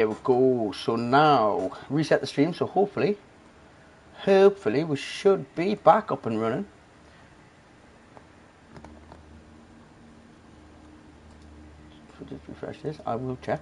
There we go. So now reset the stream. So hopefully we should be back up and running. So just refresh this. I will check.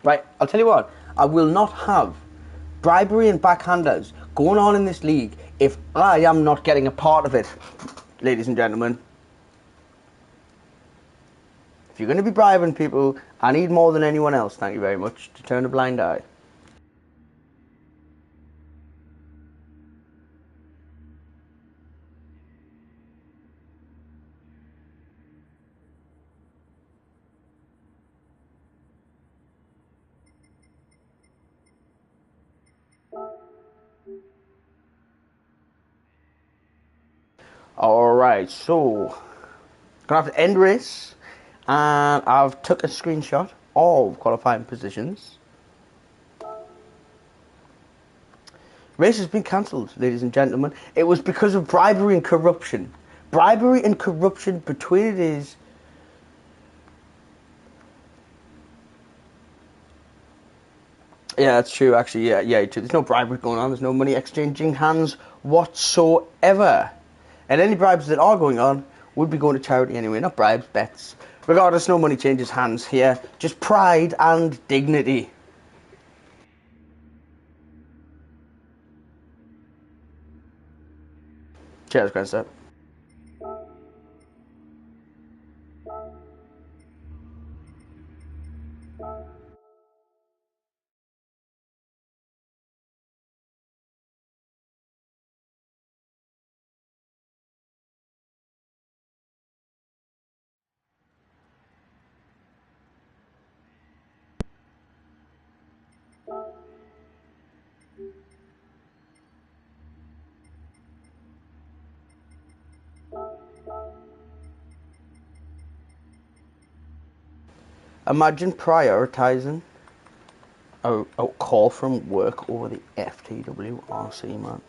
Right, I'll tell you what, I will not have bribery and backhanders going on in this league if I am not getting a part of it, ladies and gentlemen. If you're going to be bribing people, I need more than anyone else, thank you very much, to turn a blind eye. Alright, so gonna have to end race, and I've took a screenshot of qualifying positions. Race has been cancelled, ladies and gentlemen. It was because of bribery and corruption. Bribery and corruption between it is. Yeah, that's true, actually, yeah, there's no bribery going on, there's no money exchanging hands whatsoever. And any bribes that are going on would be going to charity anyway, not bribes, bets. Regardless, no money changes hands here, just pride and dignity. Cheers, Grandstep. Imagine prioritising a call from work over the FTWRC, man.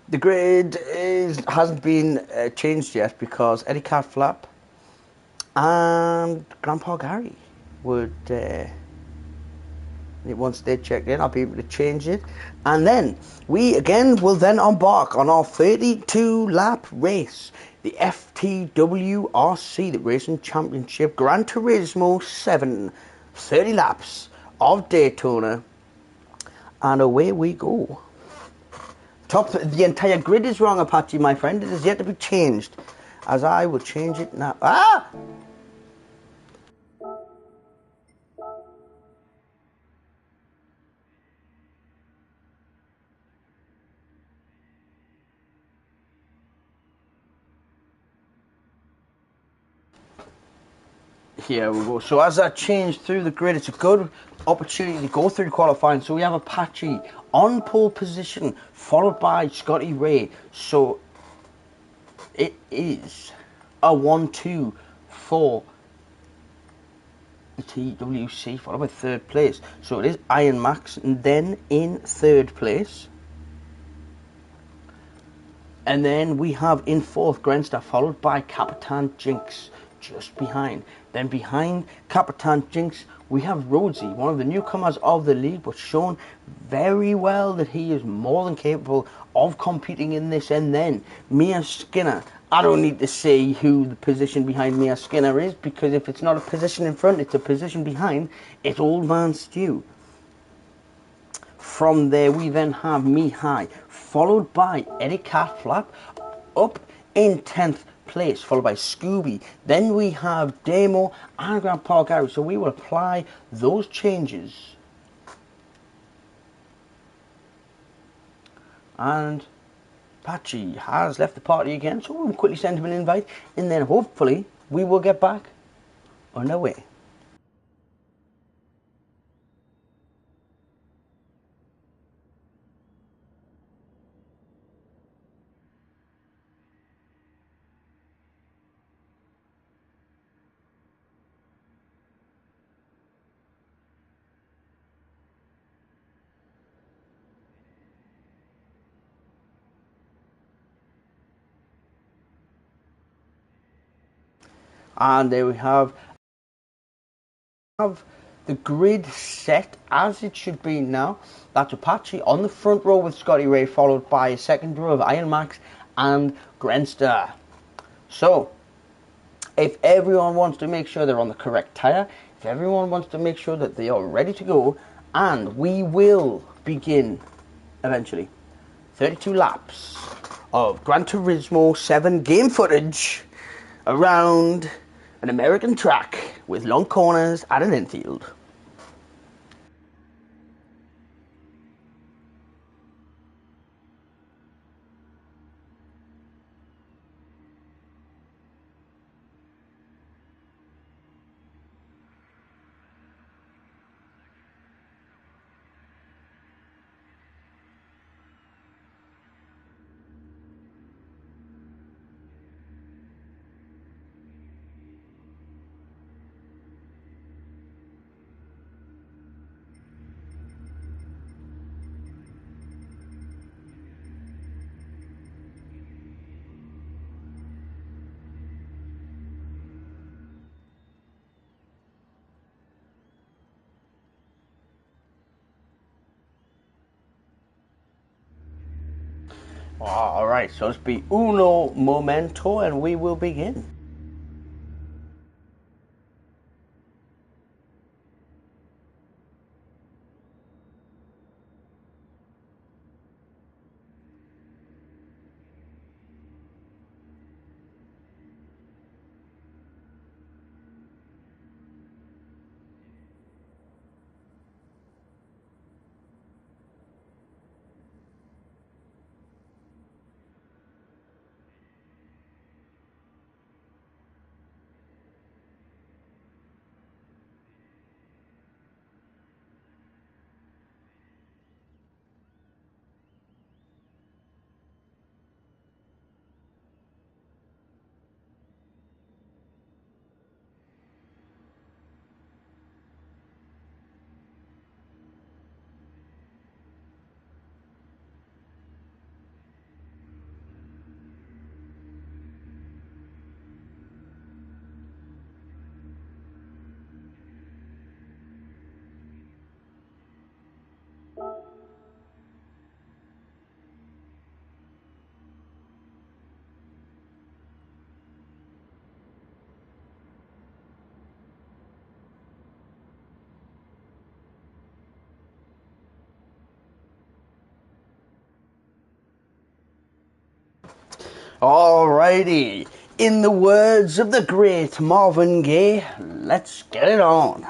The grid hasn't been changed yet because Eddie Cat Flap and Grandpa Gary would, once they check in, I'll be able to change it. And then we again will then embark on our 32 lap race, the FTWRC, the Racing Championship Gran Turismo 7, 30 laps of Daytona, and away we go. The entire grid is wrong, Apache, my friend. It is yet to be changed, as I will change it now. Ah! Here we go. So as I change through the grid, it's a good opportunity to go through qualifying. So we have Apache on pole position, followed by Scotty Ray. So it is a 1-2 for the TWC, followed by third place. So it is Iron Max, and then in third place And then we have in fourth Grenster, followed by Capitan Jinx just behind. Then behind Capitan Jinx, we have Rhodesy, one of the newcomers of the league, but shown very well that he is more than capable of competing in this. And then Mia Skinner. I don't need to say who the position behind Mia Skinner is, because if it's not a position in front, it's a position behind. It's Old Man Stew. From there, we then have Mihai, followed by Eddie Catflap, up in 10th place, followed by Scooby. Then we have Demo and Grandpa Gary. So we will apply those changes. And Patchy has left the party again, so we'll quickly send him an invite, and then hopefully we will get back on our way. And there we have the grid set as it should be now. That's Apache on the front row with Scotty Ray, followed by a second row of Iron Max and Grenster. So, if everyone wants to make sure they're on the correct tyre, if everyone wants to make sure that they are ready to go, and we will begin eventually 32 laps of Gran Turismo 7 game footage around an American track with long corners at an infield. Alright, so let's be uno momento and we will begin. Alrighty, in the words of the great Marvin Gaye, let's get it on.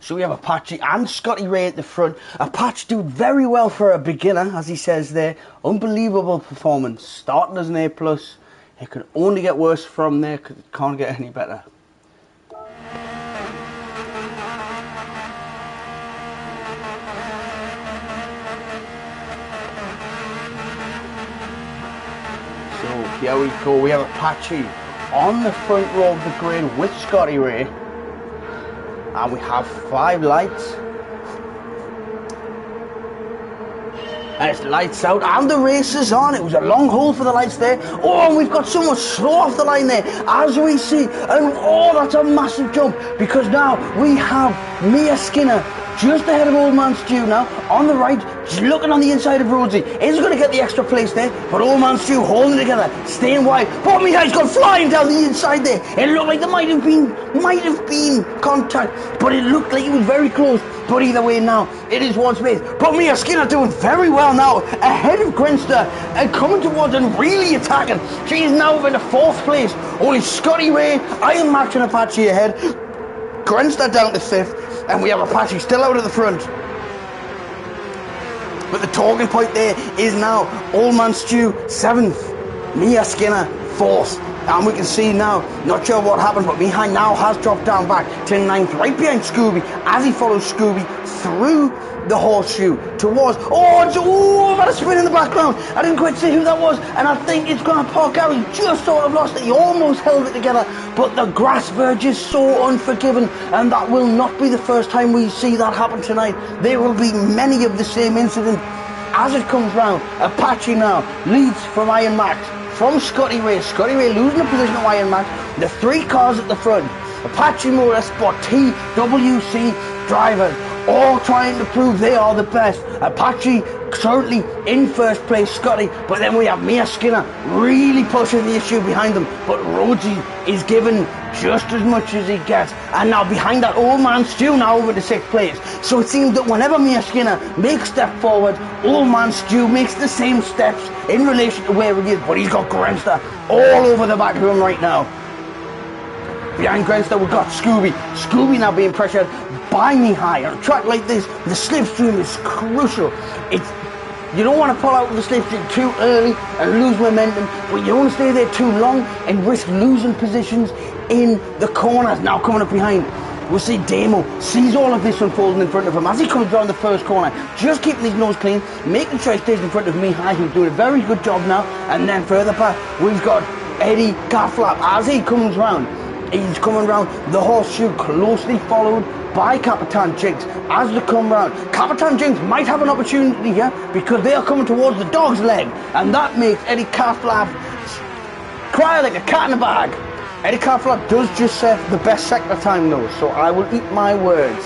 So we have Apache and Scotty Ray at the front. Apache doing very well for a beginner, as he says there. Unbelievable performance, starting as an A+. It can only get worse from there because it can't get any better. So here we go, we have Apache on the front row of the grid with Scotty Ray. And we have 5 lights. and it's lights out, and the race is on. It was a long haul for the lights there. Oh, and we've got someone slow off the line there, as we see, and oh, that's a massive jump, because now we have Mia Skinner just ahead of Old Man Stu now, on the right, just looking on the inside of Rhodesy. Is going to get the extra place there, but Old Man Stu holding it together, staying wide. But Mihai's gone flying down the inside there. It looked like there might have been contact, but it looked like it was very close. But either way now, it is one space. But Mia Skinner doing very well now, ahead of Grenster, and coming towards and really attacking. She is now in the 4th place. Only Scotty Ray, Iron Max and Apache ahead. Grenster down to 5th. And we have Apache still out of the front. But the talking point there is now Old Man Stu 7th, Mia Skinner 4th. And we can see now, not sure what happened, but Mihai now has dropped down back to 9th, right behind Scooby, as he follows Scooby through the horseshoe towards, about a spin in the background. I didn't quite see who that was, and I think it's Grant Park. Gary just sort of lost it. He almost held it together, but the grass verge is so unforgiving, and that will not be the first time we see that happen tonight. There will be many of the same incidents. As it comes round, Apache now leads from Iron Max, from Scotty Ray. Scotty Ray losing the position of Iron Max. The 3 cars at the front, Apache Motorsport, TWC drivers, all trying to prove they are the best. Apache currently in 1st place, Scotty, but then we have Mia Skinner really pushing the issue behind them, but Rhodesy is given just as much as he gets, and now behind that, Old Man Stu now over to 6th place. So it seems that whenever Mia Skinner makes a step forward, Old Man Stu makes the same steps in relation to where he is, but he's got Grenster all over the back of him right now. Behind Grenster we've got Scooby. Scooby now being pressured by Mihai. On a track like this, the slipstream is crucial. You don't want to pull out of the slipstream too early and lose momentum, but you don't want to stay there too long and risk losing positions in the corners. Now coming up behind, we'll see Damo sees all of this unfolding in front of him as he comes around the 1st corner, just keeping his nose clean, making sure he stays in front of Mihai, who's doing a very good job now. And then further back, we've got Eddie Carflap as he comes round. He's coming round the horseshoe, closely followed by Capitan Jinx as they come round. Capitan Jinx might have an opportunity here because they are coming towards the dog's leg, and that makes Eddie Carflap cry like a cat in a bag. Eddie Carflap does just set the best sector time though, so I will eat my words.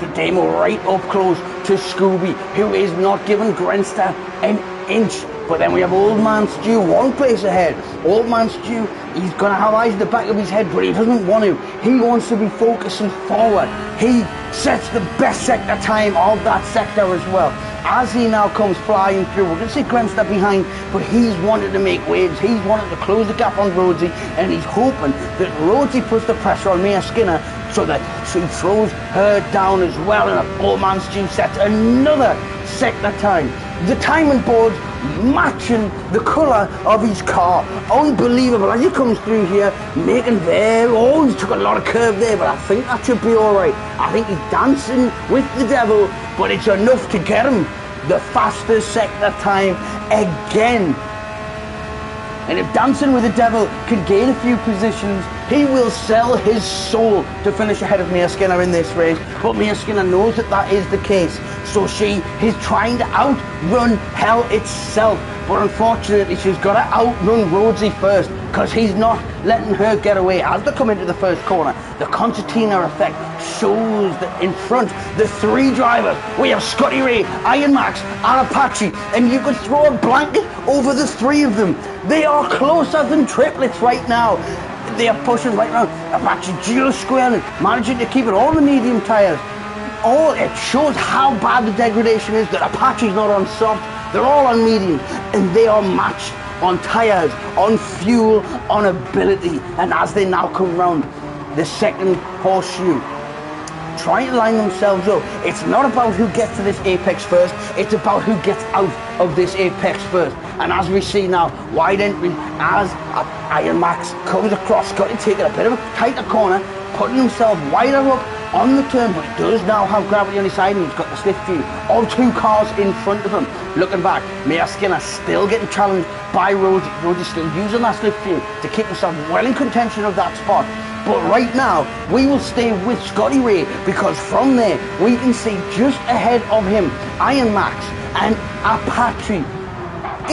So Damo right up close to Scooby, who is not giving Grenster an inch. But then we have Old Man Stu 1 place ahead. Old Man Stu, he's going to have eyes at the back of his head, but he doesn't want to. He wants to be focusing forward. He sets the best sector time of that sector as well. As he now comes flying through, we're going to see Grenster behind, but he's wanted to make waves. He's wanted to close the gap on Rhodesy, and he's hoping that Rhodesy puts the pressure on Mia Skinner so that she throws her down as well, and Old Man Stu sets another sector time. The timing boards matching the colour of his car. Unbelievable as he comes through here, making he took a lot of curve there, but I think that should be alright. I think he's dancing with the devil, but it's enough to get him the fastest sector time again. And if Dancing with the Devil can gain a few positions, he will sell his soul to finish ahead of Mia Skinner in this race. But Mia Skinner knows that that is the case, so she is trying to outrun hell itself. But unfortunately, she's got to outrun Rhodesy first, because he's not letting her get away. As they come into the 1st corner, the concertina effect shows that in front, the 3 drivers, we have Scotty Ray, Iron Max and Apache, and you could throw a blanket over the 3 of them. They are closer than triplets right now. They are pushing right now. Apache just squaring, managing to keep it all the medium tyres. It shows how bad the degradation is, that Apache's not on soft, they're all on medium, and they are matched on tyres, on fuel, on ability. And as they now come round the 2nd horseshoe, trying to line themselves up, it's not about who gets to this apex first, it's about who gets out of this apex first. And as we see now, wide entry as Iron Max comes across, Scotty taking a bit of a tighter corner, putting himself wider up on the turn, but he does now have gravity on his side, and he's got the slip view of 2 cars in front of him. Looking back, Mia Skinner still getting challenged by Rhodesy. Rhodesy still using that slip view to keep himself well in contention of that spot. But right now, we will stay with Scotty Ray, because from there, we can see just ahead of him, Iron Max and Apache,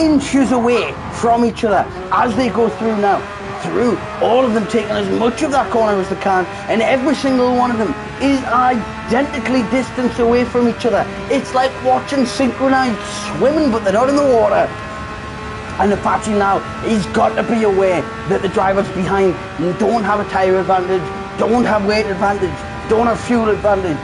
inches away from each other as they go through now. Through, all of them taking as much of that corner as they can, and every single one of them is identically distanced away from each other. It's like watching synchronized swimming, but they're not in the water. And Apache now, he's got to be aware that the drivers behind don't have a tyre advantage, don't have weight advantage, don't have fuel advantage.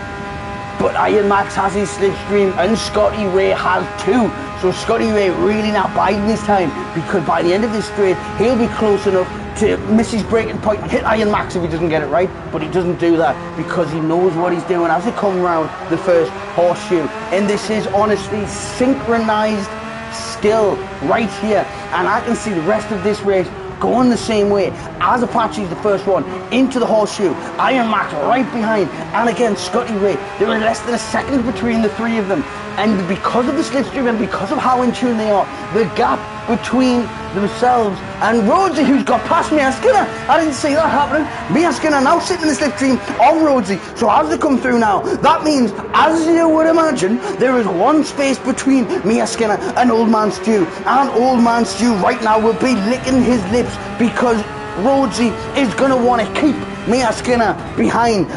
But Iron Max has his slipstream, and Scotty Ray has too. So Scotty Ray really not biding his time, because by the end of this straight, he'll be close enough to miss his braking point and hit Iron Max if he doesn't get it right. But he doesn't do that, because he knows what he's doing as they come round the first horseshoe. And this is honestly synchronized skill right here. And I can see the rest of this race going the same way, as Apache's the first one into the horseshoe, Iron Max right behind, and again Scotty Ray. There are less than a second between the three of them, and because of the slipstream and because of how in tune they are, the gap between themselves and Rhodesy, who's got past Mia Skinner, I didn't see that happening. Mia Skinner now sitting in the slipstream of Rhodesy. So as they come through now, that means, as you would imagine, there is one space between Mia Skinner and Old Man Stu, and Old Man Stu right now will be licking his lips, because Rhodesy is going to want to keep Mia Skinner behind.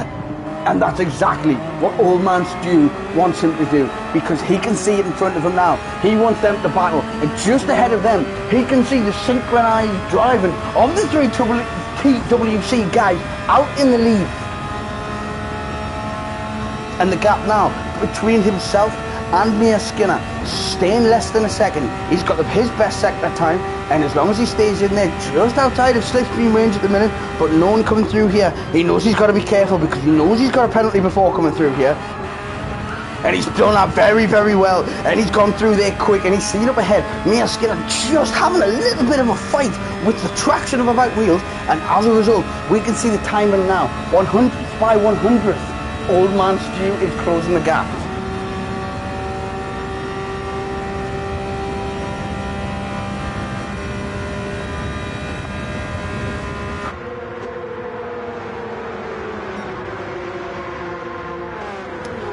And that's exactly what Old Man Stu wants him to do, because he can see it in front of him now. He wants them to battle, and just ahead of them, he can see the synchronized driving of the three FTWRC guys out in the lead. And the gap now between himself and Mia Skinner staying less than a second. He's got his best sector time, and as long as he stays in there just outside of slipstream range at the minute, but no one coming through here, he knows he's got to be careful, because he knows he's got a penalty before coming through here. And he's done that very, very well, and he's gone through there quick, and he's seen up ahead Mia Skinner just having a little bit of a fight with the traction of her back wheels, and as a result we can see the timing now, 100th by 100th, Old Man Stu is closing the gap.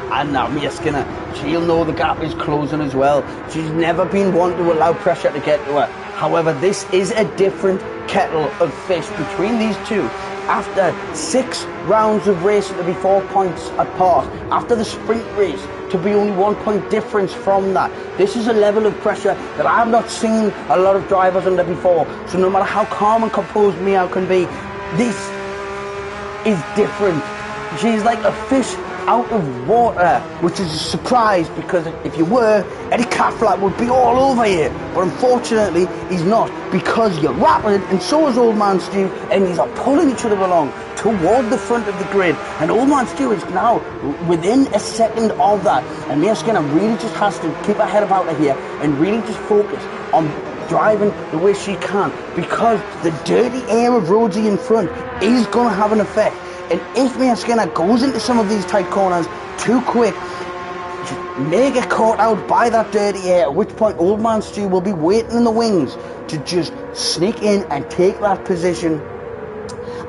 And now Mia Skinner, she'll know the gap is closing as well. She's never been one to allow pressure to get to her. However, this is a different kettle of fish between these two. After 6 rounds of racing to be 4 points apart, after the sprint race to be only 1 point difference from that, this is a level of pressure that I have not seen a lot of drivers under before. So no matter how calm and composed Mia can be, this is different. She's like a fish out of water, which is a surprise, because if you were, Eddie Catflap would be all over you. But unfortunately, he's not, because you're rapid, and so is Old Man Stu, and these are pulling each other along toward the front of the grid. And Old Man Stu is now within a second of that. And Mia Skinner really just has to keep her head about her here and really just focus on driving the way she can, because the dirty air of Rhodesy in front is going to have an effect. And if Mia Skinner goes into some of these tight corners too quick, she may get caught out by that dirty air, at which point Old Man Stu will be waiting in the wings to just sneak in and take that position,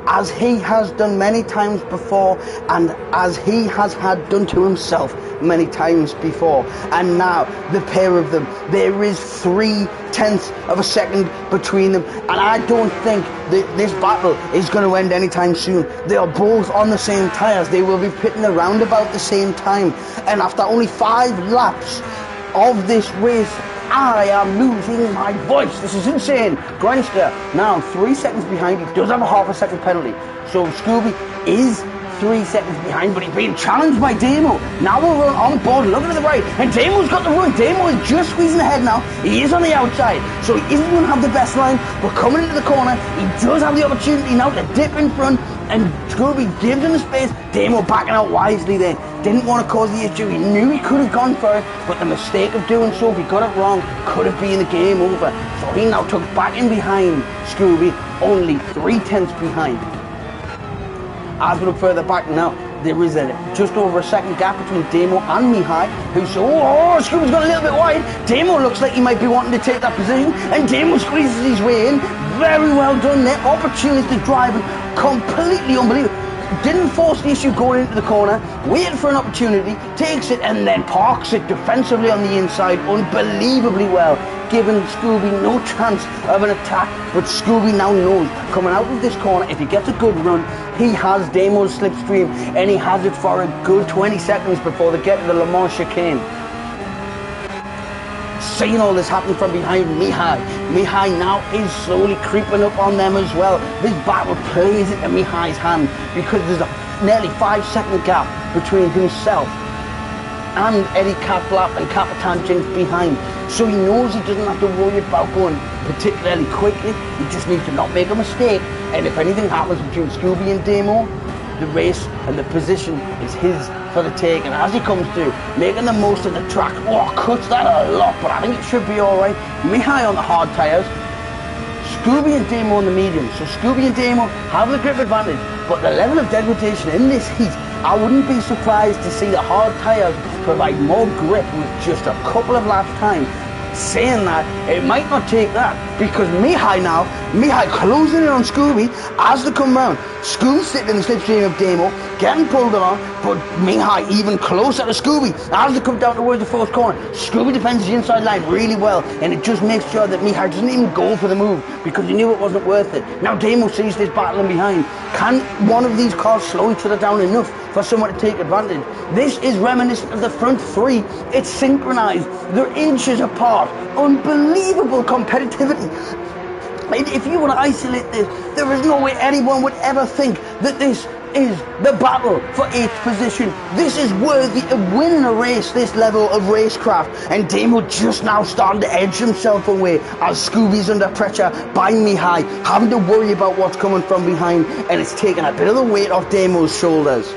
as he has done many times before, and as he has had done to himself many times before. And now the pair of them, there is 0.3 of a second between them, and I don't think that this battle is going to end anytime soon. They are both on the same tyres. They will be pitting around about the same time, and after only 5 laps of this race, I am losing my voice. This is insane. Grindster now 3 seconds behind. He does have a half a second penalty, so Scooby is 3 seconds behind, but he's being challenged by Damo. Now we'll run on board, looking to the right, and Damo's got the run. Damo is just squeezing ahead now. He is on the outside, so he isn't going to have the best line, but coming into the corner, he does have the opportunity now to dip in front, and Scooby gives him the space. Damo backing out wisely there. Didn't want to cause the issue. He knew he could have gone for it, but the mistake of doing so, if he got it wrong, could have been the game over. So he now took back in behind Scooby, only 0.3 behind. As we look further back now, there is just over a second gap between Damo and Mihai, who's, Scooby's got a little bit wide. Damo looks like he might be wanting to take that position, and Damo squeezes his way in. Very well done there. Opportunistic driving, completely unbelievable. Didn't force the issue going into the corner, waited for an opportunity, takes it and then parks it defensively on the inside unbelievably well, giving Scooby no chance of an attack. But Scooby now knows, coming out of this corner, if he gets a good run, he has Damo's slipstream, and he has it for a good 20 seconds before they get to the Le Mans chicane. Seeing all this happen from behind Mihai. Mihai now is slowly creeping up on them as well. This battle plays into Mihai's hand because there's a nearly 5-second gap between himself and Eddie Catlap and Capitan Jinx behind. So he knows he doesn't have to worry about going particularly quickly. He just needs to not make a mistake. And if anything happens between Scooby and Damo, the race and the position is his for the take. And as he comes through, making the most of the track, cuts that a lot, but I think it should be alright. Mihai on the hard tyres, Scooby and Damo on the medium. So Scooby and Damo have the grip advantage, but the level of degradation in this heat, I wouldn't be surprised to see the hard tyres provide more grip with just a couple of laps time. Saying that, it might not take that, because Mihai closing in on Scooby as they come round. Scooby sitting in the slipstream of Damo, getting pulled along, but Mihai even closer to Scooby as they come down towards the fourth corner. Scooby defends the inside line really well, and it just makes sure that Mihai doesn't even go for the move because he knew it wasn't worth it. Now Damo sees this battling behind. Can one of these cars slow each other down enough for someone to take advantage? This is reminiscent of the front three. It's synchronized. They're inches apart. Unbelievable competitivity. If you want to isolate this, there is no way anyone would ever think that this is the battle for 8th position. This is worthy of winning a race, this level of racecraft. And Damo just now starting to edge himself away as Scooby's under pressure by Mihai, having to worry about what's coming from behind, and it's taking a bit of the weight off Damo's shoulders.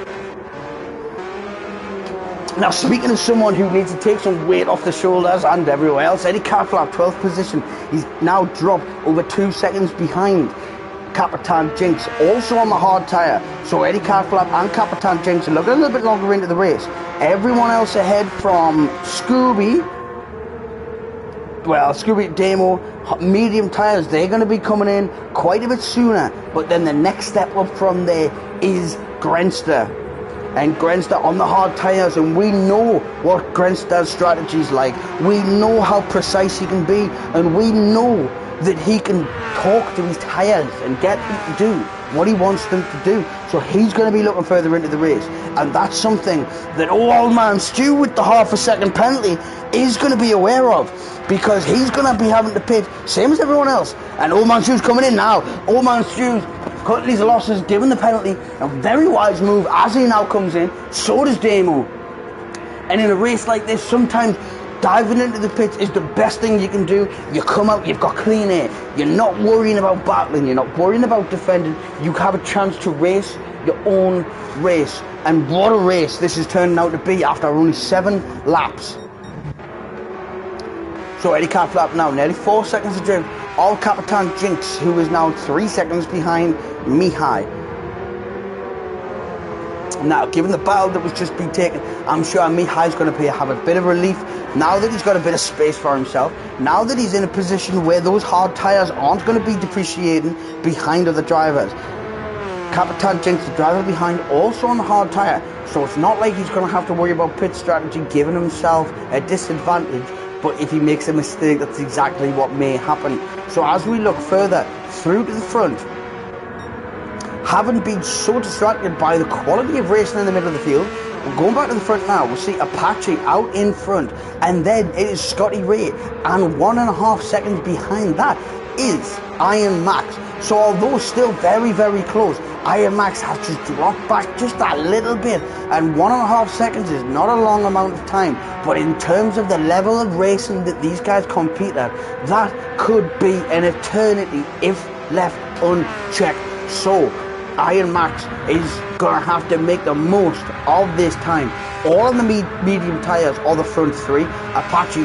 Now, speaking of someone who needs to take some weight off the shoulders and everywhere else, Eddie Catlap, 12th position. He's now dropped over 2 seconds behind Capitan Jinx, also on the hard tyre. So Eddie Catlap and Capitan Jinx are looking a little bit longer into the race. Everyone else ahead from Scooby, Scooby, Damo, medium tyres, they're going to be coming in quite a bit sooner. But then the next step up from there is Grenster. And Grenster on the hard tyres, and we know what Grenster's strategy is like. We know how precise he can be, and we know that he can talk to his tyres and get them to do what he wants them to do. So he's going to be looking further into the race, and that's something that old man Stu with the half-a-second penalty is going to be aware of, because he's going to be having to pit, same as everyone else. And old man Stu's coming in now. Old man Stu's cutting his losses, given the penalty. A very wise move as he now comes in. So does Damo. And in a race like this, sometimes diving into the pits is the best thing you can do. You come out, you've got clean air. You're not worrying about battling. You're not worrying about defending. You have a chance to race your own race. And what a race this is turning out to be after only 7 laps. So Eddie Catlap now nearly 4 seconds to drift. All Capitan Jinx, who is now 3 seconds behind Mihai. Now, given the battle that was just being taken, I'm sure Mihai's going to have a bit of relief now that he's got a bit of space for himself. Now that he's in a position where those hard tyres aren't going to be depreciating behind other drivers. Capitan Jinx, the driver behind, also on the hard tyre. So it's not like he's going to have to worry about pit strategy, giving himself a disadvantage. But if he makes a mistake, that's exactly what may happen. So as we look further through to the front, having been so distracted by the quality of racing in the middle of the field, we're going back to the front now. We'll see Apache out in front, and then it is Scotty Ray, and 1.5 seconds behind that is Iron Max. So although still very, very close, Iron Max has just dropped back just a little bit, and 1.5 seconds is not a long amount of time, but in terms of the level of racing that these guys compete at, that could be an eternity if left unchecked. So Iron Max is going to have to make the most of this time. All on the medium tyres, or the front three. Apache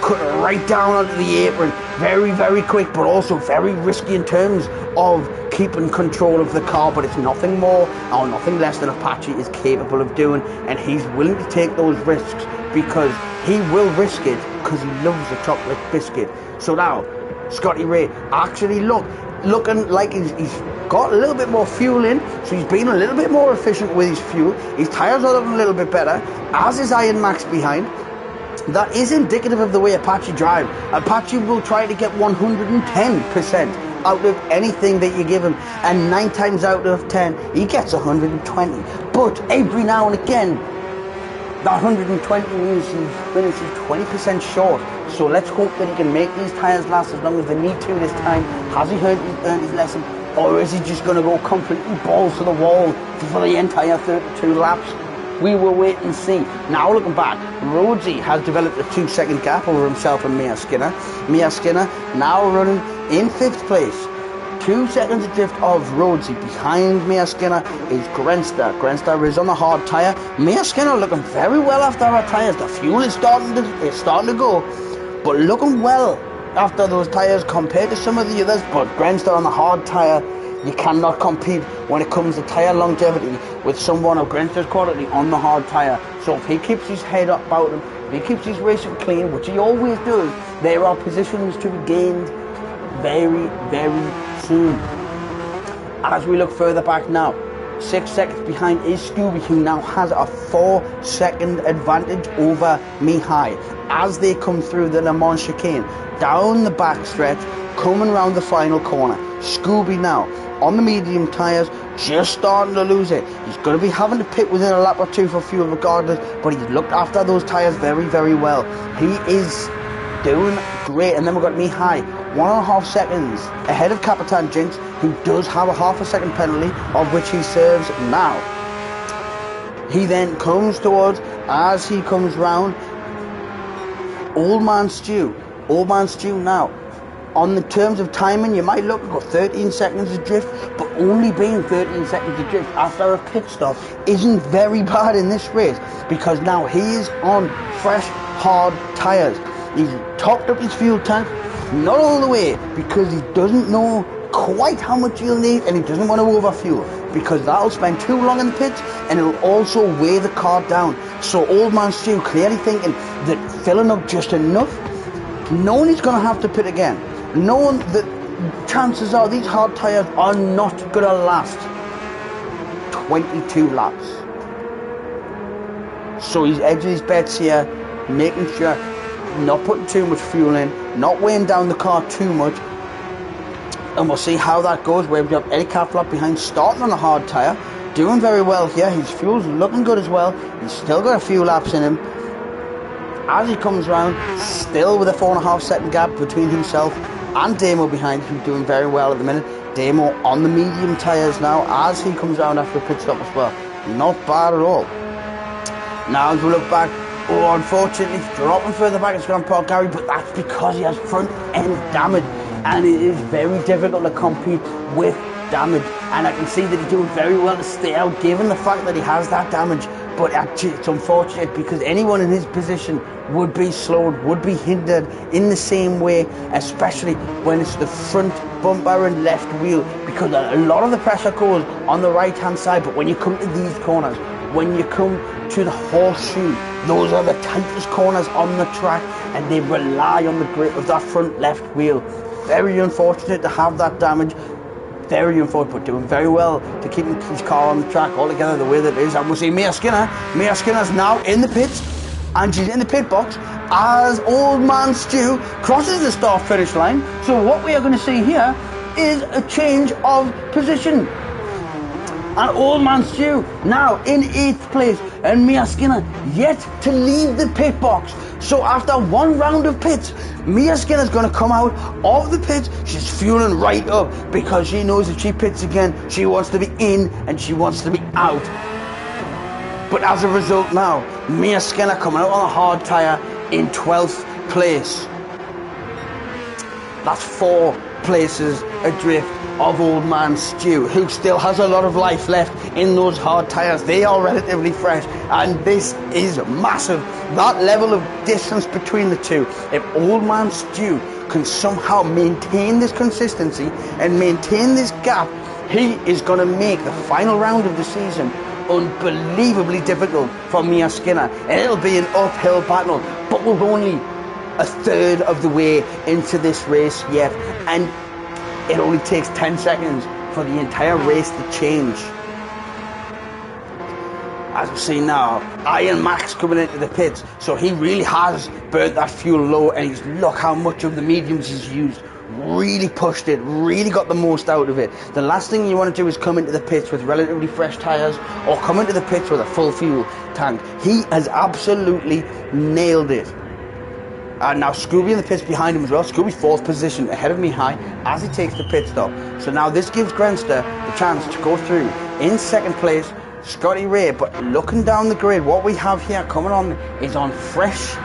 cut right down onto the apron, very, very quick, but also very risky in terms of keeping control of the car. But it's nothing more or nothing less than Apache is capable of doing, and he's willing to take those risks because he will risk it because he loves a chocolate biscuit. So now, Scotty Ray actually looking like he's got a little bit more fuel in, so he's been a little bit more efficient with his fuel. His tyres are looking a little bit better, as is Iron Max behind. That is indicative of the way Apache drive. Apache will try to get 110% out of anything that you give him, and 9 times out of 10 he gets 120. But every now and again, that 120 means he finishes 20% short. So let's hope that he can make these tyres last as long as they need to this time. Has he earned his lesson, or is he just going to go completely balls to the wall for the entire 32 laps? We will wait and see. Now looking back, Rhodesy has developed a 2-second gap over himself and Mia Skinner. Mia Skinner now running in 5th place. 2 seconds adrift of Rhodesy. Behind Mia Skinner is Grenster. Grenster is on the hard tyre. Mia Skinner looking very well after her tyres. The fuel is starting to go, but looking well after those tyres compared to some of the others. But Grenster on the hard tyre, you cannot compete when it comes to tyre longevity with someone of Grenster's quality on the hard tyre. So if he keeps his head up about him, if he keeps his racing clean, which he always does, there are positions to be gained very, very soon. As we look further back now, 6 seconds behind is Scooby, who now has a 4-second advantage over Mihai as they come through the Le Mans chicane. Down the back stretch, coming around the final corner. Scooby now on the medium tyres, just starting to lose it. He's going to be having to pit within a lap or two for fuel regardless, but he's looked after those tyres very, very well. He is doing great. And then we've got Mihai, 1.5 seconds ahead of Capitan Jinx, who does have a half a second penalty, of which he serves now. He then comes towards, as he comes round, Old Man Stew. Old Man Stew now, on the terms of timing, you might look, got 13 seconds adrift, but only being 13 seconds adrift after a pit stop isn't very bad in this race, because now he is on fresh, hard tyres. He's topped up his fuel tank, not all the way, because he doesn't know quite how much he'll need, and he doesn't want to overfuel, because that'll spend too long in the pits, and it'll also weigh the car down. So Old Man Stew clearly thinking that filling up just enough, knowing he's going to have to pit again, knowing that chances are these hard tyres are not going to last 22 laps. So he's edging his bets here, making sure not putting too much fuel in, not weighing down the car too much, and we'll see how that goes. We've got Eddie Caplop behind, starting on a hard tyre, doing very well here. His fuel's looking good as well. He's still got a few laps in him. As he comes round, still with a 4.5 second gap between himself and Damo behind, who's doing very well at the minute. Damo on the medium tyres now as he comes round after a pit stop as well. Not bad at all. Now as we look back, oh, unfortunately, dropping further back is Grand Park Gary, but that's because he has front end damage, and it is very difficult to compete with damage. And I can see that he's doing very well to stay out, given the fact that he has that damage. But actually, it's unfortunate because anyone in his position would be slowed, would be hindered in the same way, especially when it's the front bumper and left wheel, because a lot of the pressure goes on the right hand side. But when you come to these corners, when you come to the horseshoe, those are the tightest corners on the track, and they rely on the grip of that front left wheel. Very unfortunate to have that damage. Very unfortunate, but doing very well to keep his car on the track altogether the way that it is. And we'll see Mia Skinner. Mia Skinner's now in the pits, and she's in the pit box as Old Man Stew crosses the start finish line. So what we are going to see here is a change of position. And Old Man Stew now in 8th place, and Mia Skinner yet to leave the pit box. So after one round of pits, Mia Skinner's going to come out of the pits. She's fueling right up because she knows if she pits again, she wants to be in and she wants to be out. But as a result now, Mia Skinner coming out on a hard tyre in 12th place. That's 4 places adrift of Old Man Stew, who still has a lot of life left in those hard tyres. They are relatively fresh, and this is massive. That level of distance between the two. If Old Man Stew can somehow maintain this consistency and maintain this gap, he is going to make the final round of the season unbelievably difficult for Mia Skinner, and it'll be an uphill battle. But we're only a third of the way into this race yet, and it only takes 10 seconds for the entire race to change. As we see now, Iron Max coming into the pits, so he really has burnt that fuel low, and look how much of the mediums he's used. Really pushed it, really got the most out of it. The last thing you want to do is come into the pits with relatively fresh tyres or come into the pits with a full fuel tank. He has absolutely nailed it. And now Scooby in the pits behind him as well. Scooby's 4th position ahead of Mihai as he takes the pit stop. So now this gives Grenster the chance to go through in 2nd place, Scotty Ray. But looking down the grid, what we have here coming on is on fresh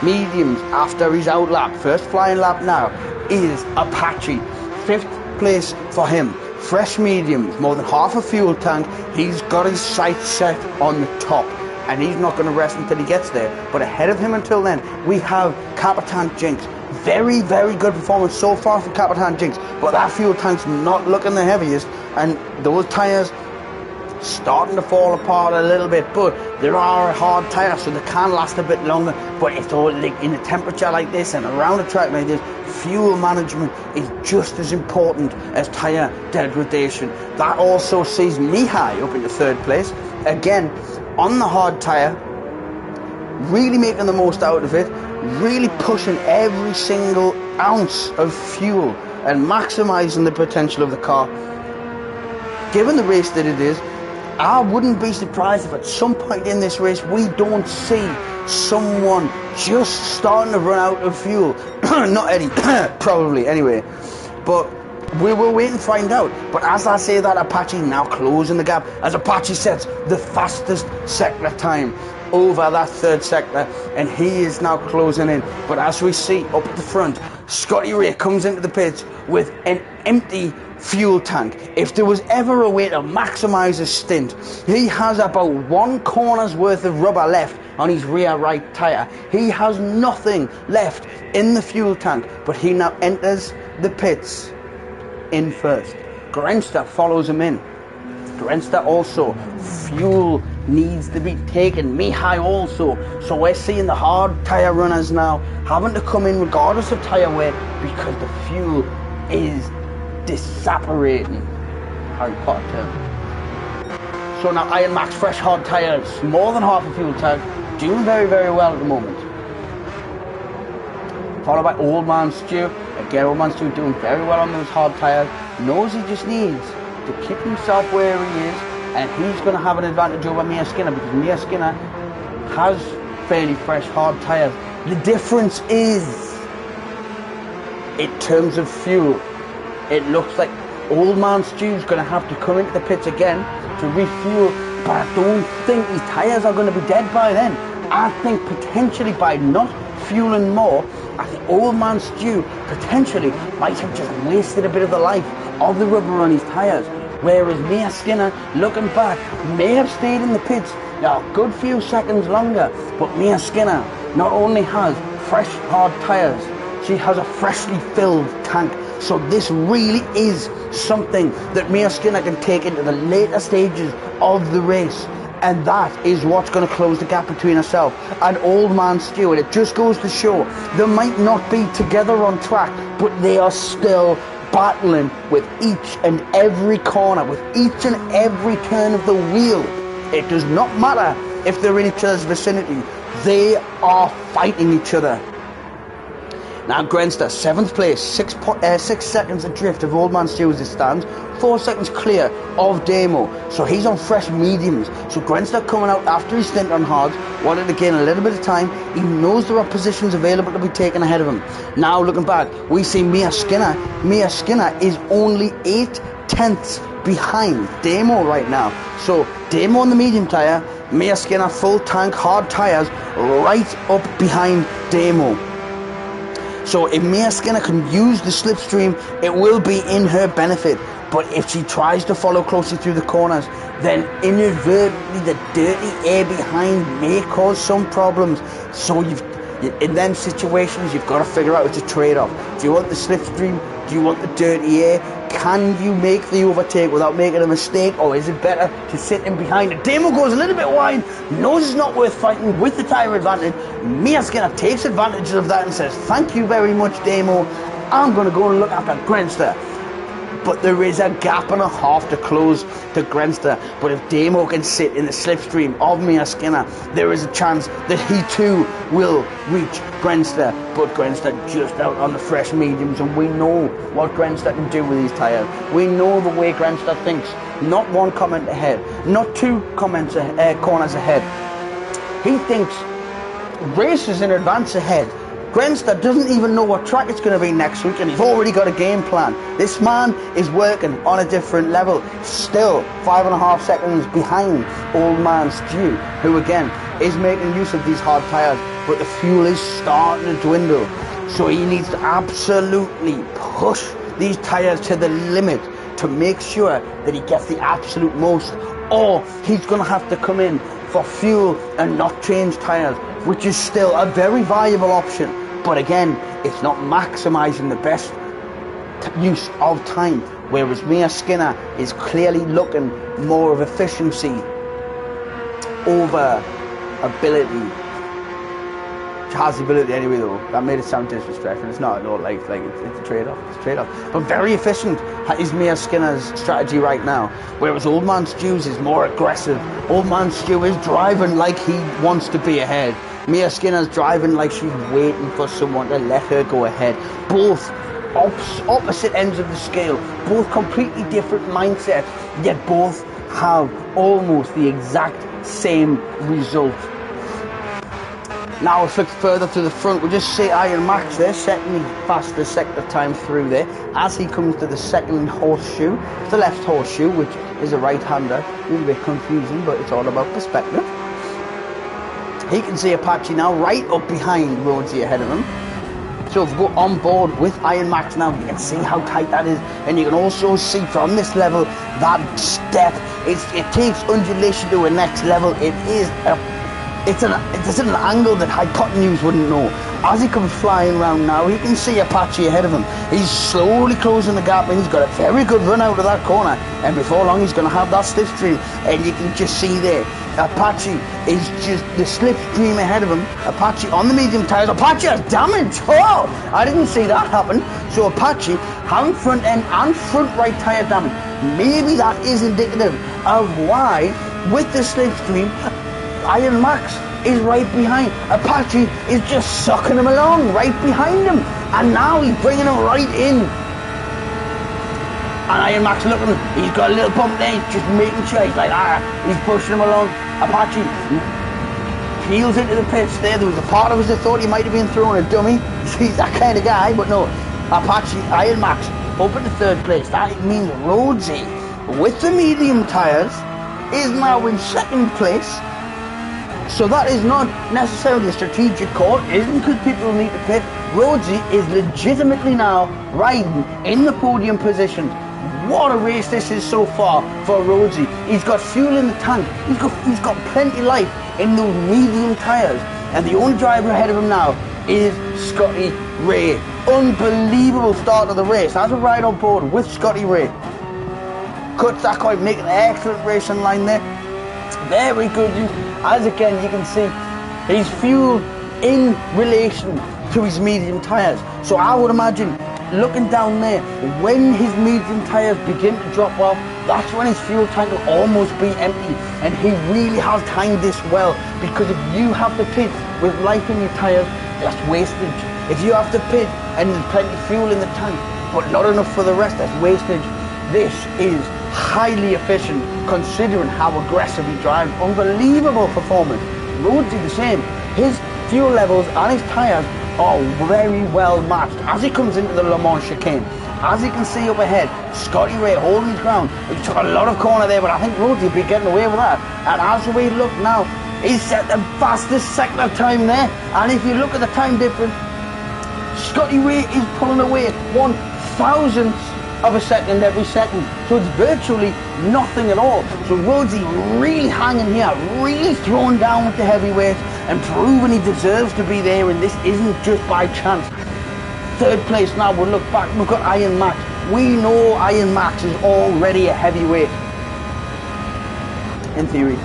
mediums after his out lap. First flying lap now is Apache. 5th place for him. Fresh mediums, more than half a fuel tank. He's got his sights set on the top, and he's not going to rest until he gets there. But ahead of him until then, we have Capitan Jinx. Very, very good performance so far for Capitan Jinx, but that fuel tank's not looking the heaviest, and those tyres starting to fall apart a little bit, but there are hard tyres, so they can last a bit longer. But it's all like in a temperature like this and around a track like this, fuel management is just as important as tyre degradation. That also sees Mihai up into 3rd place, again on the hard tyre, really making the most out of it, really pushing every single ounce of fuel and maximising the potential of the car. Given the race that it is, I wouldn't be surprised if at some point in this race we don't see someone just starting to run out of fuel. Not Eddie, probably anyway. But we will wait and find out. But as I say that, Apache now closing the gap as Apache sets the fastest sector time over that 3rd sector, and he is now closing in. But as we see up at the front, Scotty Ray comes into the pits with an empty fuel tank. If there was ever a way to maximise his stint, he has about 1 corner's worth of rubber left on his rear right tyre. He has nothing left in the fuel tank, but he now enters the pits in 1st. Grenster follows him in. Grenster also, fuel needs to be taken. Mihai also. So we're seeing the hard tyre runners now having to come in regardless of tyre weight because the fuel is disapparating. Harry Potter term. So now Iron Max fresh hard tyres, more than half a fuel tank, doing very, very well at the moment. Followed by Old Man Stu. Again, Old Man Stu doing very well on those hard tyres. Knows he just needs to keep himself where he is, and he's going to have an advantage over Mia Skinner because Mia Skinner has fairly fresh hard tyres. The difference is in terms of fuel. It looks like Old Man Stu's going to have to come into the pits again to refuel, but I don't think his tyres are going to be dead by then. I think potentially by not fueling more, I think Old Man Stu potentially might have just wasted a bit of the life of the rubber on his tyres, whereas Mia Skinner, looking back, may have stayed in the pits a good few seconds longer. But Mia Skinner not only has fresh hard tyres, she has a freshly filled tank. So this really is something that Mia Skinner can take into the later stages of the race, and that is what's going to close the gap between herself and Old Man Stu. And it just goes to show they might not be together on track, but they are still battling with each and every corner, with each and every turn of the wheel. It does not matter if they're in each other's vicinity, they are fighting each other. Now Grenster, 7th place, 6 seconds adrift of Old Man Stu as it stands, 4 seconds clear of Damo. So he's on fresh mediums. So Grenster coming out after his stint on hards, wanted to gain a little bit of time. He knows there are positions available to be taken ahead of him. Now looking back, we see Mia Skinner. Mia Skinner is only 8/10ths behind Damo right now. So Damo on the medium tyre, Mia Skinner full tank hard tyres right up behind Damo. So if Mia Skinner can use the slipstream, it will be in her benefit. But if she tries to follow closely through the corners, then inadvertently the dirty air behind may cause some problems. So you've In them situations, you've got to figure out it's a trade-off. Do you want the slipstream? Do you want the dirty air? Can you make the overtake without making a mistake, or is it better to sit in behind it? Damo goes a little bit wide, knows it's not worth fighting with the tyre advantage. Mia Skinner takes advantage of that and says, thank you very much, Damo. I'm going to go and look after Grenster. But there is a gap and a half to close to Grenster. But if Damo can sit in the slipstream of Mia Skinner, there is a chance that he too will reach Grenster. But Grenster just out on the fresh mediums, and we know what Grenster can do with these tyres. We know the way Grenster thinks. Not one comment ahead, not two corners ahead. He thinks races in advance ahead. Grenster doesn't even know what track it's going to be next week, and he's already got a game plan. This man is working on a different level. Still 5.5 seconds behind old man Stu, who again is making use of these hard tyres, but the fuel is starting to dwindle. So he needs to absolutely push these tyres to the limit to make sure that he gets the absolute most, or he's going to have to come in for fuel and not change tyres, which is still a very viable option. But again, it's not maximising the best use of time, whereas Mia Skinner is clearly looking more of efficiency over ability. She has the ability anyway though. That made it sound disrespectful. It's not at all like it's a trade-off. It's a trade-off. But very efficient is Mia Skinner's strategy right now, whereas Old Man Stu's is more aggressive. Old Man Stu is driving like he wants to be ahead. Mia Skinner's driving like she's waiting for someone to let her go ahead. Both opposite ends of the scale, both completely different mindsets, yet both have almost the exact same result. Now we'll flick further to the front. We'll just see Iron Max there, setting the fastest sector time through there as he comes to the second horseshoe, the left horseshoe, which is a right-hander. A little bit confusing, but it's all about perspective. He can see Apache now right up behind Rhodesy ahead of him. So if we go on board with Iron Max now, you can see how tight that is, and you can also see from this level that step. It takes undulation to a next level. It's an angle that hypotenuse wouldn't know. As he comes flying round now, he can see Apache ahead of him. He's slowly closing the gap, and he's got a very good run out of that corner. And before long, he's going to have that slipstream. And you can just see there, Apache is just the slipstream ahead of him. Apache on the medium tyres. Apache has damage. Oh, I didn't see that happen. So Apache having front end and front right tyre damage. Maybe that is indicative of why, with the slipstream, Iron Max is right behind. Apache is just sucking him along right behind him, and now he's bringing him right in. And Iron Max looking, he's got a little bump there, he's just making sure, he's like, he's pushing him along. Apache peels into the pits there. There was a part of us that thought he might have been throwing a dummy. He's that kind of guy, but no. Apache, Iron Max up in the third place. That means Rhodesy, with the medium tyres, is now in second place. So that is not necessarily a strategic call. It isn't because people need to pit. Rhodesy is legitimately now riding in the podium position. What a race this is so far for Rhodesy. He's got fuel in the tank. He's got plenty of life in those medium tyres. And the only driver ahead of him now is Scotty Ray. Unbelievable start of the race. As we ride on board with Scotty Ray. Cuts that quite, making an excellent racing line there. Very good use. As again you can see, he's fuel in relation to his medium tyres. So I would imagine, looking down there, when his medium tyres begin to drop off, that's when his fuel tank will almost be empty. And he really has timed this well, because if you have to pit with life in your tyres, that's wastage. If you have to pit and there's plenty of fuel in the tank, but not enough for the rest, that's wastage. This is highly efficient, considering how aggressive he drives. Unbelievable performance. Rhodesy the same. His fuel levels and his tyres are very well matched. As he comes into the Le Mans chicane, as you can see up ahead, Scotty Ray holding his ground. He took a lot of corner there, but I think Rhodesy will be getting away with that. And as we look now, he's set the fastest sector time there. And if you look at the time difference, Scotty Ray is pulling away 1/1000th of a second every second, so it's virtually nothing at all. So Rhodesy really hanging here, really throwing down with the heavyweights, and proven he deserves to be there, and this isn't just by chance. Third place now, we'll look back, look at Iron Max. We know Iron Max is already a heavyweight, in theory.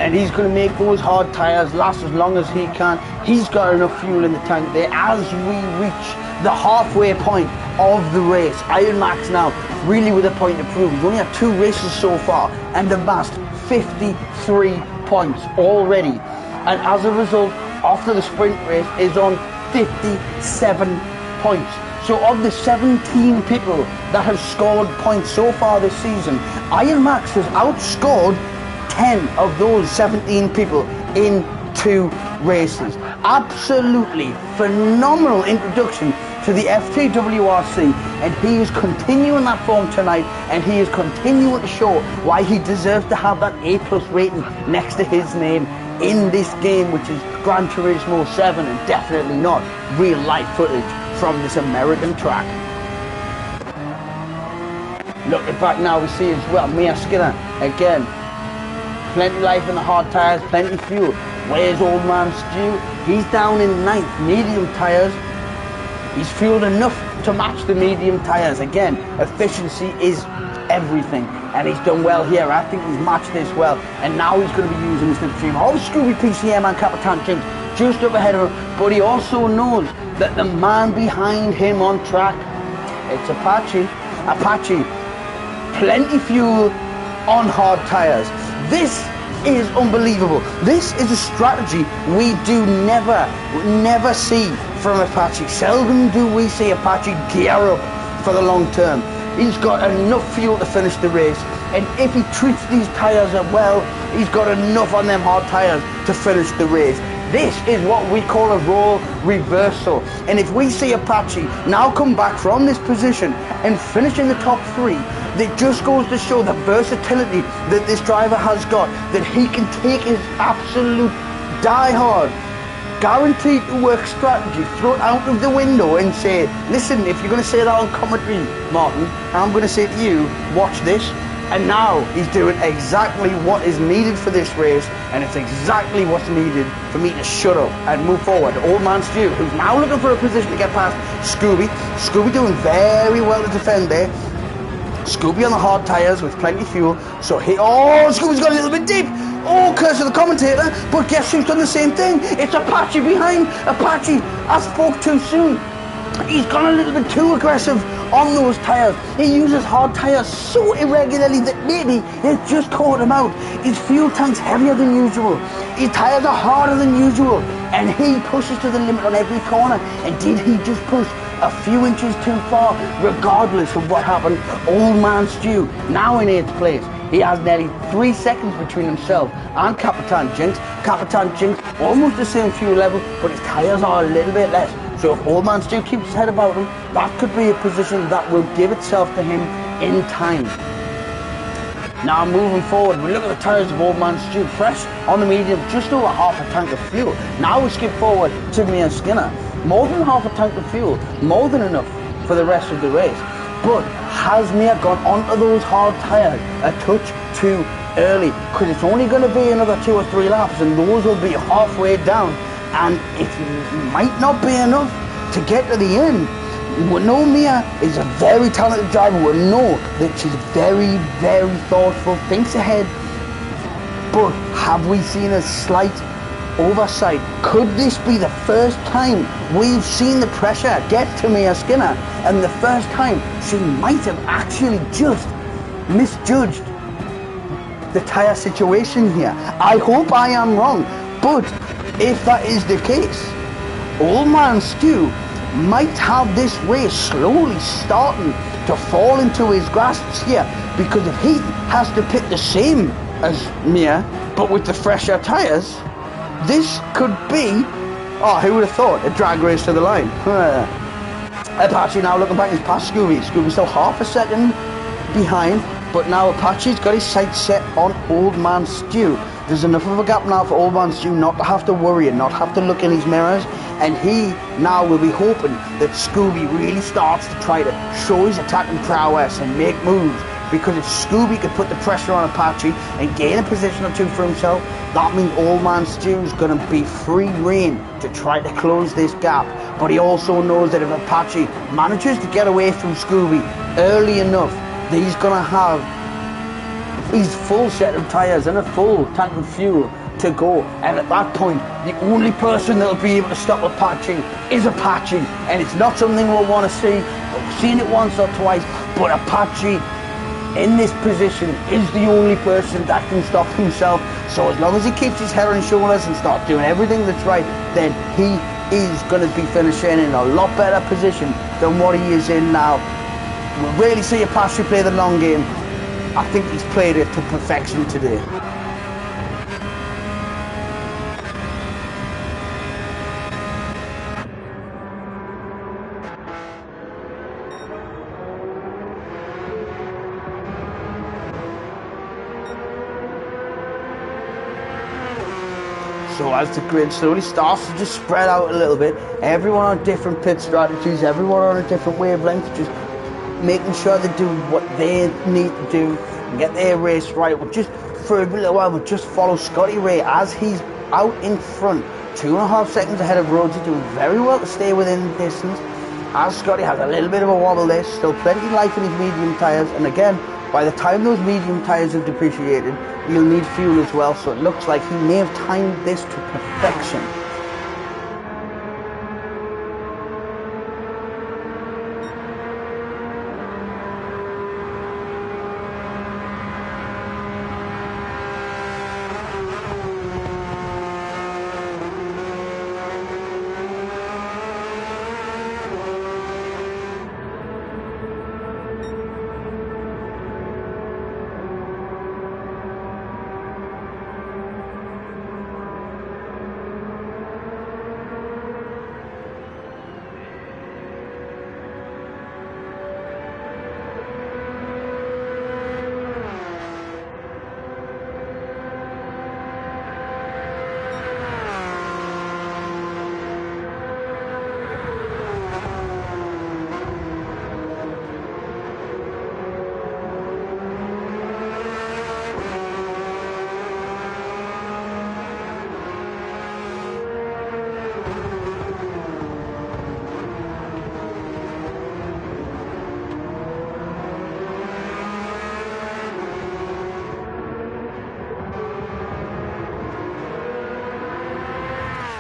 And he's going to make those hard tyres last as long as he can. He's got enough fuel in the tank there. As we reach the halfway point of the race, Iron Max now really with a point to prove. He's only had 2 races so far and amassed 53 points already. And as a result, after the sprint race, is on 57 points. So of the 17 people that have scored points so far this season, Iron Max has outscored 10 of those 17 people in 2 races. Absolutely phenomenal introduction to the FTWRC, and he is continuing that form tonight, and he is continuing to show why he deserves to have that A+ rating next to his name in this game, which is Gran Turismo 7, and definitely not real life footage from this American track. Looking back now, we see as well Mia Skinner again. Plenty life in the hard tyres, plenty fuel. Where's old man Stu? He's down in 9th, medium tyres. He's fueled enough to match the medium tyres. Again, efficiency is everything, and he's done well here. I think he's matched this well, and now he's going to be using this slipstream. Oh, Scooby PCM and Capitan Jinx just up ahead of him, but he also knows that the man behind him on track, it's Apache. Plenty fuel on hard tyres. This is unbelievable. This is a strategy we do never see from Apache. Seldom do we see Apache gear up for the long term. He's got enough fuel to finish the race, and if he treats these tyres well, he's got enough on them hard tyres to finish the race. This is what we call a role reversal, and if we see Apache now come back from this position and finish in the top 3, that just goes to show the versatility that this driver has got, that he can take his absolute die-hard, guaranteed to work strategy, throw it out of the window and say, listen, if you're going to say that on commentary, Martin, I'm going to say to you, watch this. And now he's doing exactly what is needed for this race, and it's exactly what's needed for me to shut up and move forward. Old man Stu, who's now looking for a position to get past Scooby. Scooby doing very well to defend there. Scooby on the hard tyres with plenty of fuel. So Scooby's got a little bit deep. Oh, curse of the commentator. But guess who's done the same thing? It's Apache behind. Apache, I spoke too soon. He's gone a little bit too aggressive on those tyres. He uses hard tyres so irregularly that maybe it just caught him out. His fuel tank's heavier than usual. His tyres are harder than usual. And he pushes to the limit on every corner. And did he just push a few inches too far? Regardless of what happened, old man Stu, now in 8th place. He has nearly 3 seconds between himself and Capitan Jinx. Capitan Jinx, almost the same fuel level, but his tyres are a little bit less. So if old man Stu keeps his head about him, that could be a position that will give itself to him in time. Now moving forward, we look at the tyres of old man Stu, fresh on the medium, just over half a tank of fuel. Now we skip forward to Mia Skinner. More than half a tank of fuel, more than enough for the rest of the race. But has Mia gone onto those hard tyres a touch too early? Because it's only going to be another 2 or 3 laps, and those will be halfway down. And it might not be enough to get to the end. We know Mia is a very talented driver. We know that she's very, very thoughtful, thinks ahead. But have we seen a slight oversight? Could this be the first time we've seen the pressure get to Mia Skinner, and the first time she might have actually just misjudged the tyre situation here? I hope I am wrong, but if that is the case, old man Stu might have this race slowly starting to fall into his grasps here, because if he has to pit the same as Mia but with the fresher tyres, this could be, who would have thought, a drag race to the line. Apache now looking back, he's past Scooby. Scooby's still half a second behind, but now Apache's got his sights set on old man Stu. There's enough of a gap now for old man Stu not to have to worry and not have to look in his mirrors, and he now will be hoping that Scooby really starts to try to show his attacking prowess and make moves because if Scooby could put the pressure on Apache and gain a position or two for himself, that means Old Man Stew's going to be free rein to try to close this gap. But he also knows that if Apache manages to get away from Scooby early enough, that he's going to have his full set of tyres and a full tank of fuel to go, and at that point the only person that'll be able to stop Apache is Apache, and it's not something we'll want to see. We've seen it once or twice, but Apache in this position is the only person that can stop himself. So as long as he keeps his head on his shoulders and starts doing everything that's right, then he is going to be finishing in a lot better position than what he is in now. We'll really see Apache play the long game. I think he's played it to perfection today. So as the grid slowly starts to just spread out a little bit, everyone on different pit strategies, everyone on a different wavelength, just making sure they do what they need to do and get their race right. We'll just, for a little while, we'll just follow Scotty Ray as he's out in front, 2.5 seconds ahead of Rhodesy, doing very well to stay within the distance. As Scotty has a little bit of a wobble there, still plenty of life in his medium tyres, and again, by the time those medium tyres have depreciated, he'll need fuel as well, so it looks like he may have timed this to perfection.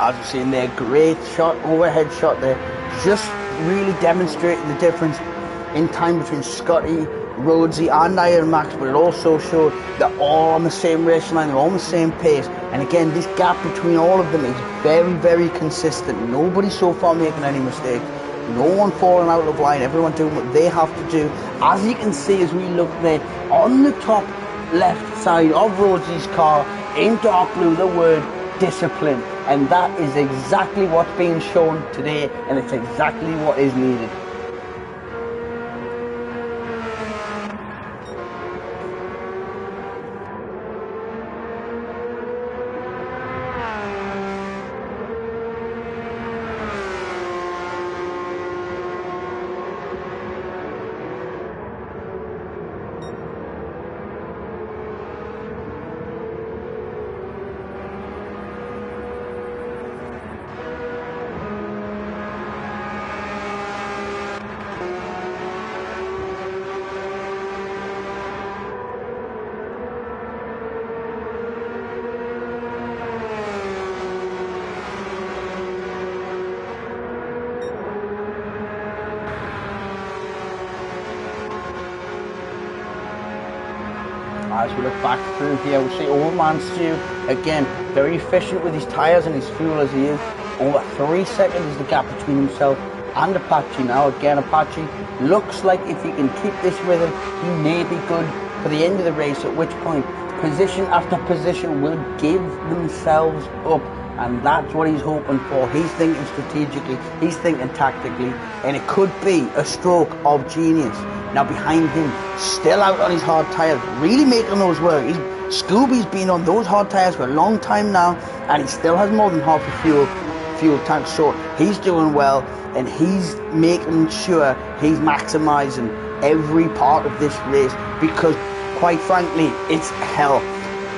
As you've seen there, great shot, overhead shot there, just really demonstrating the difference in time between Scotty, Rhodesy and Iron Max, but it also showed they're all on the same race line, they're all on the same pace, and again this gap between all of them is very, very consistent. Nobody's so far making any mistakes, no one falling out of line, everyone doing what they have to do. As you can see as we look there, on the top left side of Rhodesy's car, in dark blue, the word discipline, and that is exactly what's being shown today, and it's exactly what is needed. As we look back through here, we see Old Man Stew, again, very efficient with his tyres and his fuel as he is. Over 3 seconds is the gap between himself and Apache. Now again, Apache looks like if he can keep this rhythm, he may be good for the end of the race, at which point position after position will give themselves up. And that's what he's hoping for. He's thinking strategically, he's thinking tactically, and it could be a stroke of genius. Now behind him, still out on his hard tyres, really making those work. Scooby's been on those hard tyres for a long time now, and he still has more than half a fuel tank, so he's doing well, and he's making sure he's maximising every part of this race because, quite frankly, it's hell.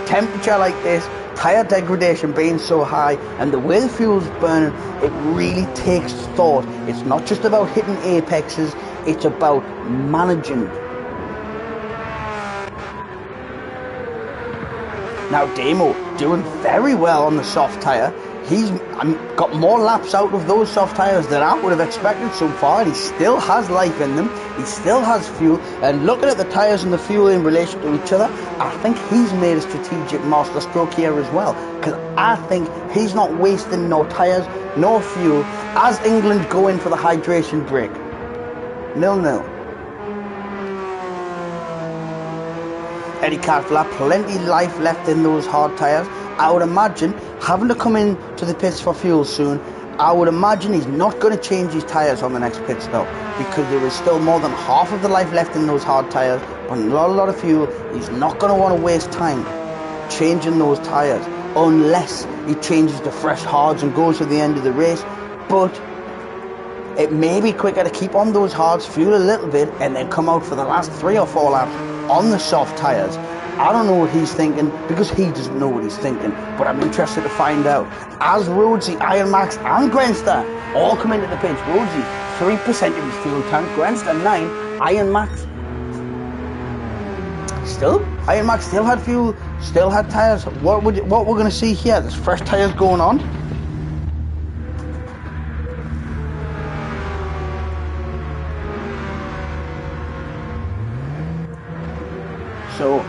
Temperature like this, tyre degradation being so high, and the way the fuel's burning, it really takes thought. It's not just about hitting apexes, it's about managing. Now Damo doing very well on the soft tyre. He's got more laps out of those soft tyres than I would have expected so far. He still has life in them. He still has fuel. And looking at the tyres and the fuel in relation to each other, I think he's made a strategic master stroke here as well. Because I think he's not wasting no tyres, no fuel, as England go in for the hydration break. 0-0. Eddie Catflap, plenty life left in those hard tyres. I would imagine, having to come in to the pits for fuel soon, I would imagine he's not going to change his tyres on the next pit stop because there is still more than half of the life left in those hard tyres, but not a lot of fuel. He's not going to want to waste time changing those tyres unless he changes to fresh hards and goes to the end of the race. But it may be quicker to keep on those hards, fuel a little bit, and then come out for the last 3 or 4 laps on the soft tyres. I don't know what he's thinking because he doesn't know what he's thinking, but I'm interested to find out. As Rhodesy, Iron Max and Grenster all come into the pits, Rhodesy 3% of his fuel tank, Grenster 9, Iron Max Iron Max still had fuel, still had tyres. What we're going to see here, there's fresh tyres going on. So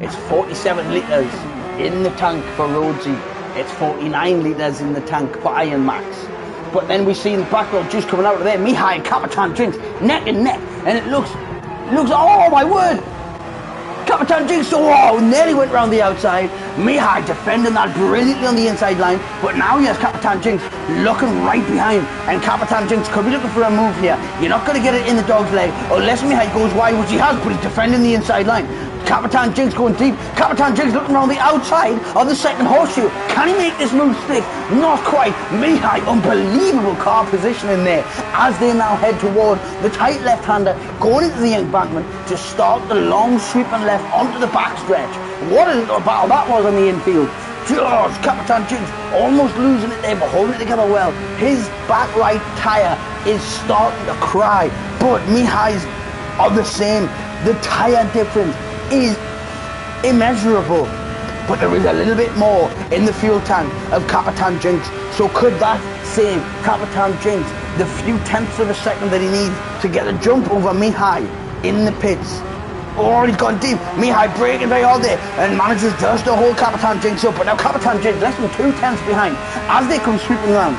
it's 47 litres in the tank for Rhodesy. It's 49 litres in the tank for Iron Max. But then we see in the back row just coming out of there, Mihai and Kapitan Jinx neck and neck, and it looks, oh my word! Kapitan Jinx, oh, nearly went round the outside. Mihai defending that brilliantly on the inside line, but now he has Kapitan Jinx looking right behind, and Kapitan Jinx could be looking for a move here. You're not going to get it in the dog's leg unless Mihai goes wide, which he has, but he's defending the inside line. Kapitan Jinx going deep. Kapitan Jinx looking around the outside of the second horseshoe. Can he make this move stick? Not quite. Mihai, unbelievable car positioning there as they now head toward the tight left-hander, going into the embankment to start the long sweep and left onto the backstretch. What a little battle that was on the infield. George, Kapitan Jinx almost losing it there, but holding it together well. His back right tyre is starting to cry, but Mihai's are the same. The tyre difference is immeasurable, but there is a little bit more in the fuel tank of Kapitan Jinx. So could that save Kapitan Jinx the few tenths of a second that he needs to get a jump over Mihai in the pits? Oh, he's gone deep. Mihai breaking very hard there and manages just to hold Kapitan Jinx up, but now Kapitan Jinx less than 2 tenths behind as they come sweeping around.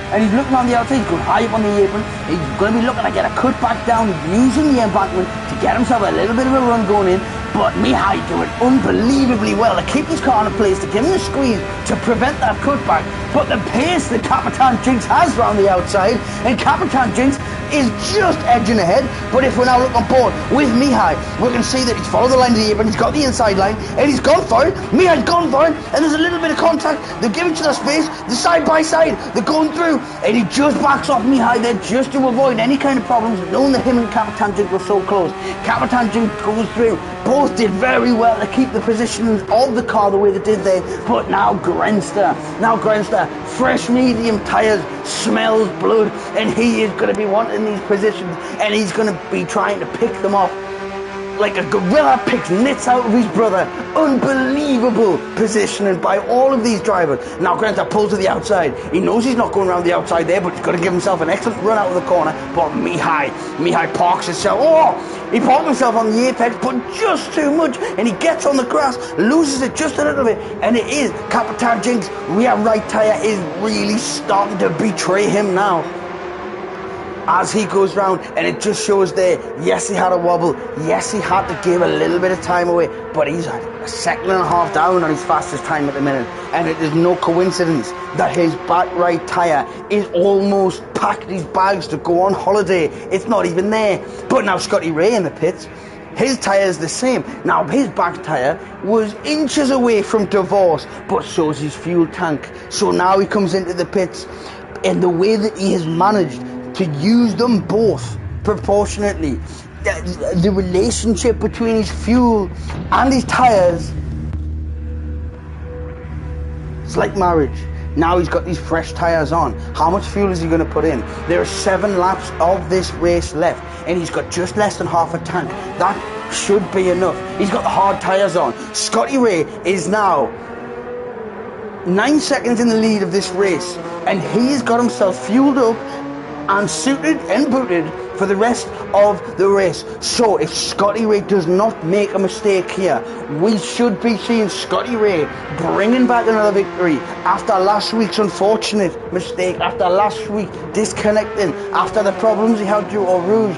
And he's looking on the outside, he's going high up on the apron. He's going to be looking to get a cut back down, using the embankment to get himself a little bit of a run going in. But Mihai doing unbelievably well to keep his car in place, to give him a squeeze, to prevent that cutback. But the pace that Kapitan Jinx has round the outside, and Kapitan Jinx is just edging ahead. But if we're now looking forward with Mihai, we can see that he's followed the line of the apron, he's got the inside line, and he's gone for it. Mihai's gone for it, and there's a little bit of contact. They're giving each other space, the side by side, they're going through, and he just backs off Mihai there just to avoid any kind of problems, knowing that him and Kapitan Jinx were so close. Kapitan Jinx goes through. Both did very well to keep the positions of the car the way they did there. But now Grenster, fresh medium tyres, smells blood, and he is going to be wanting these positions, and he's going to be trying to pick them off like a gorilla picks nits out of his brother. Unbelievable positioning by all of these drivers. Now Grenster pulls to the outside. He knows he's not going around the outside there, but he's got to give himself an excellent run out of the corner. But Mihai parks himself. Oh, he parked himself on the apex, but just too much, and he gets on the grass, loses it just a little bit, and it is Kapitan Jinx. Rear right tyre is really starting to betray him now as he goes round, and it just shows there, yes, he had a wobble, yes, he had to give a little bit of time away, but he's a 1.5 seconds down on his fastest time at the minute, and it is no coincidence that his back right tyre is almost packed his bags to go on holiday. It's not even there. But now Scotty Ray in the pits, his tyre is the same. Now his back tyre was inches away from divorce, but so's his fuel tank. So now he comes into the pits, and the way that he has managed to use them both proportionately. The relationship between his fuel and his tyres, it's like marriage. Now he's got these fresh tyres on. How much fuel is he going to put in? There are 7 laps of this race left, and he's got just less than half a tank. That should be enough. He's got the hard tyres on. Scotty Ray is now 9 seconds in the lead of this race, and he's got himself fueled up and suited and booted for the rest of the race. So if Scotty Ray does not make a mistake here, we should be seeing Scotty Ray bringing back another victory after last week's unfortunate mistake, after last week disconnecting, after the problems he had due to Rouge.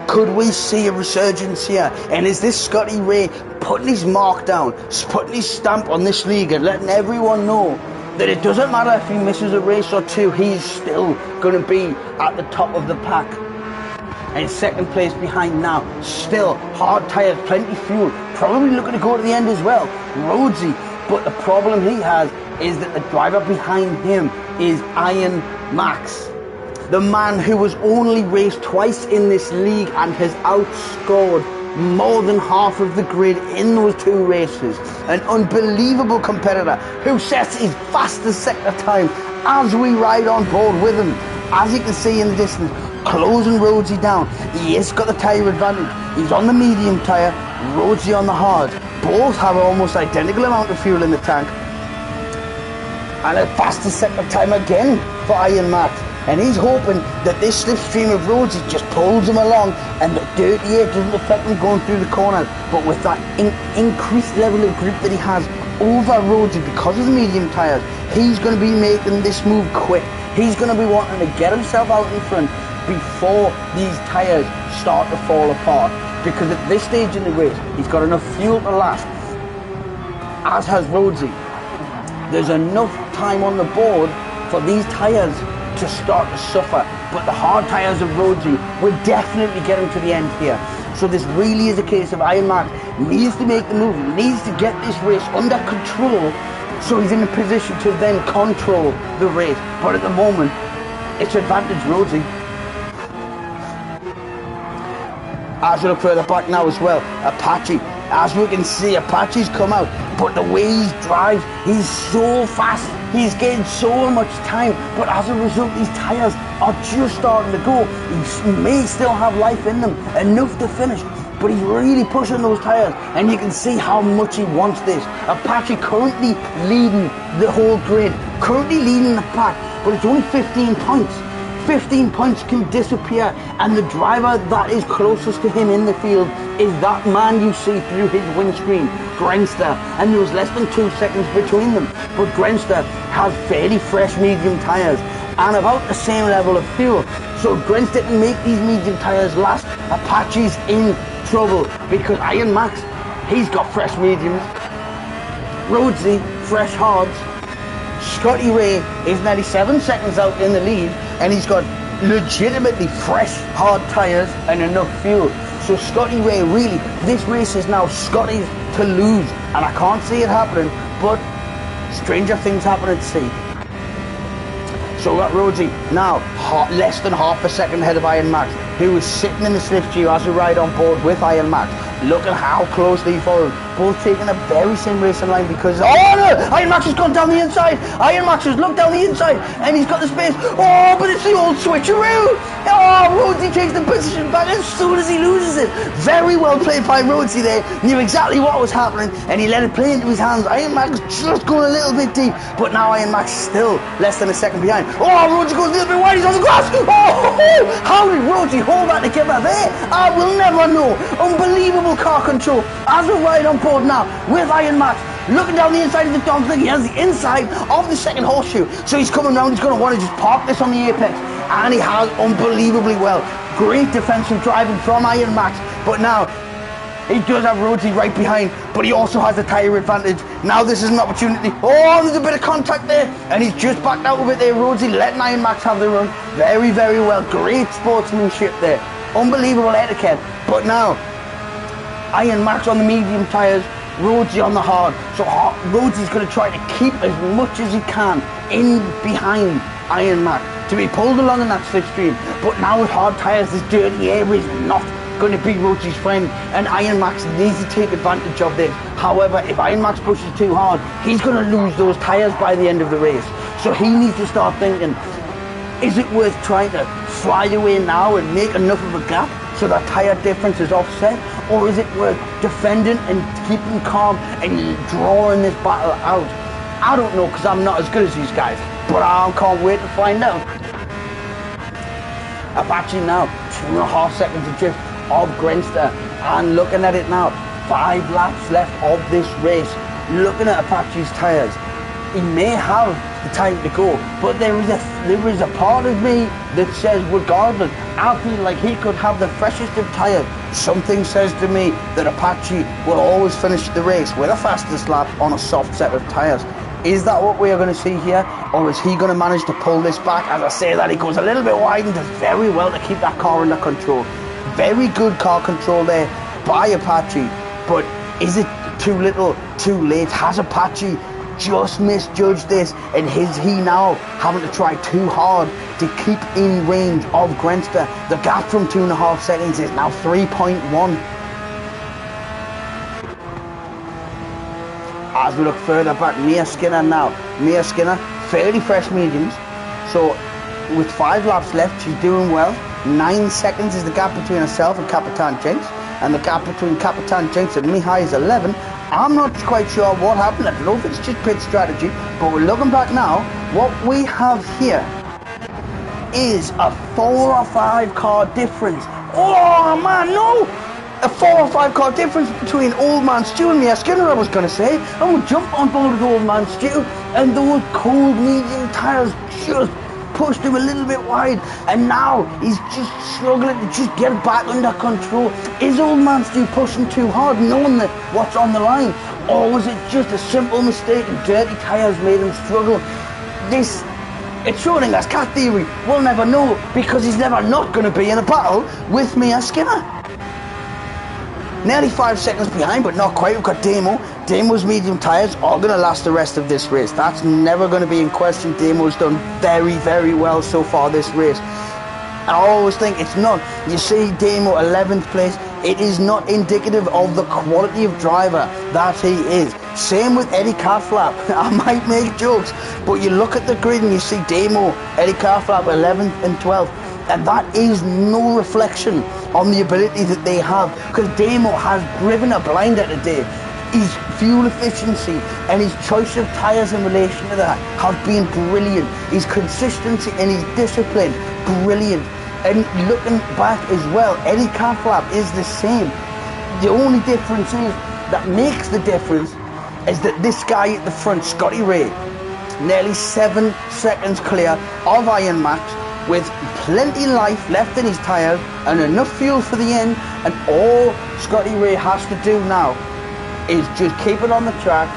Could we see a resurgence here? And is this Scotty Ray putting his mark down, putting his stamp on this league and letting everyone know that it doesn't matter if he misses a race or two, he's still going to be at the top of the pack? And second place behind now, still hard tyres, plenty fuel, probably looking to go to the end as well, Rhodesy. But the problem he has is that the driver behind him is Iron Max, the man who has only raced twice in this league and has outscored more than half of the grid in those 2 races. An unbelievable competitor who sets his fastest sector time as we ride on board with him. As you can see in the distance, closing Rhodesy down. He has got the tyre advantage. He's on the medium tyre, Rhodesy on the hard. Both have almost identical amount of fuel in the tank. And a fastest sector time again for Iron Max. And he's hoping that this slipstream of Rhodesy just pulls him along and the dirty air doesn't affect him going through the corners. But with that increased level of grip that he has over Rhodesy because of the medium tyres, he's going to be making this move quick. He's going to be wanting to get himself out in front before these tyres start to fall apart. Because at this stage in the race, he's got enough fuel to last, as has Rhodesy. There's enough time on the board for these tyres to start to suffer, but the hard tyres of Rhodesy will definitely get him to the end here. So this really is a case of Iron Max needs to make the move, needs to get this race under control so he's in a position to then control the race. But at the moment, it's advantage Rhodesy. As we look further back now as well, Apache. As we can see, Apache's come out, but the way he drives, he's so fast, he's getting so much time, but as a result, these tyres are just starting to go. He may still have life in them, enough to finish, but he's really pushing those tyres, and you can see how much he wants this. Apache currently leading the whole grid, currently leading the pack, but it's only 15 points. 15 points can disappear, and the driver that is closest to him in the field is that man you see through his windscreen, Grenster, and there was less than 2 seconds between them. But Grenster has fairly fresh medium tyres and about the same level of fuel, so Grenster can make these medium tyres last. Apache's in trouble because Iron Max, he's got fresh mediums, Rhodesy, fresh hards. Scotty Ray is 97 seconds out in the lead, and he's got legitimately fresh hard tyres and enough fuel. So Scotty Ray, really, this race is now Scotty's to lose, and I can't see it happening, but stranger things happen at sea. So we've got Rhodesy now less than half a second ahead of Iron Max, who is sitting in the slipstream as we ride on board with Iron Max. Look at how close they follow, both taking the very same racing line because, oh no, Iron Max has gone down the inside. Iron Max has looked down the inside and he's got the space. Oh, but it's the old switcheroo. Oh, Rhodesy takes the position back as soon as he loses it. Very well played by Rhodesy there. Knew exactly what was happening and he let it play into his hands. Iron Max just going a little bit deep, but now Iron Max still less than a second behind. Oh, Rhodesy goes a little bit wide, he's on the grass. Oh, how did Rhodesy hold that together there? I will never know. Unbelievable car control as we ride on board now with Iron Max, looking down the inside of the Dom thing. He has the inside of the second horseshoe, so he's coming round. He's going to want to just park this on the apex, and he has unbelievably well. Great defensive driving from Iron Max, but now he does have Rhodesy right behind, but he also has the tyre advantage. Now this is an opportunity. Oh, there's a bit of contact there, and he's just backed out of it there. Rhodesy letting Iron Max have the run. Very, very well. Great sportsmanship there. Unbelievable etiquette. But now Iron Max on the medium tyres, Rhodesy on the hard. So Rhodesy's going to try to keep as much as he can in behind Iron Max. to be pulled along in that slipstream. But now with hard tyres, this dirty air is not going to be Rhodes's friend, and Iron Max needs to take advantage of this. However, if Iron Max pushes too hard, he's going to lose those tyres by the end of the race. So he needs to start thinking, is it worth trying to fly away now and make enough of a gap so that tyre difference is offset? Or is it worth defending and keeping calm and drawing this battle out? I don't know, because I'm not as good as these guys, but I can't wait to find out. Apache now, 2.5 seconds adrift of Grenster, and looking at it now, 5 laps left of this race. Looking at Apache's tyres, he may have the time to go, but there is a part of me that says, regardless, I feel like he could have the freshest of tyres. Something says to me that Apache will always finish the race with a fastest lap on a soft set of tyres. Is that what we are going to see here, or is he going to manage to pull this back? As I say that, he goes a little bit wide and does very well to keep that car under control. Very good car control there by Apache, but is it too little, too late? Has Apache just misjudged this, and is he now having to try too hard to keep in range of Grenster? The gap from 2.5 seconds is now 3.1. As we look further back, Mia Skinner now. Mia Skinner, fairly fresh mediums. So with 5 laps left, she's doing well. 9 seconds is the gap between herself and Capitan Jinx. And the gap between Capitan Jinx and Mihai is 11. I'm not quite sure what happened. I don't know if it's just pit strategy. But we're looking back now. What we have here is a 4 or 5 car difference. Oh man, no! A 4 or 5 car difference between Old Man Stu and Mia Skinner, I was going to say. And we'll jump on board with Old Man Stu, and those cold medium tyres just pushed him a little bit wide, and now he's just struggling to just get back under control. Is Old Man Stu pushing too hard, knowing that what's on the line? Or was it just a simple mistake and dirty tyres made him struggle? It's Schrodinger's cat theory. We'll never know, because he's never not going to be in a battle with Mia Skinner. Nearly 5 seconds behind, but not quite. We've got Damo. Damo's medium tyres are going to last the rest of this race. That's never going to be in question. Damo's done very, very well so far this race. I always think it's not. You see Damo 11th place. It is not indicative of the quality of driver that he is. Same with Eddie Carflap. I might make jokes, but you look at the grid and you see Damo, Eddie Carflap 11th and 12th. And that is no reflection on the ability that they have, because Damo has driven a blinder today. His fuel efficiency and his choice of tyres in relation to that have been brilliant. His consistency and his discipline, brilliant. And looking back as well, Eddie Carflap is the same. The only difference is, that makes the difference, is that this guy at the front, Scotty Ray, nearly 7 seconds clear of Iron Max, with plenty life left in his tyres and enough fuel for the end, and all Scotty Ray has to do now is just keep it on the track,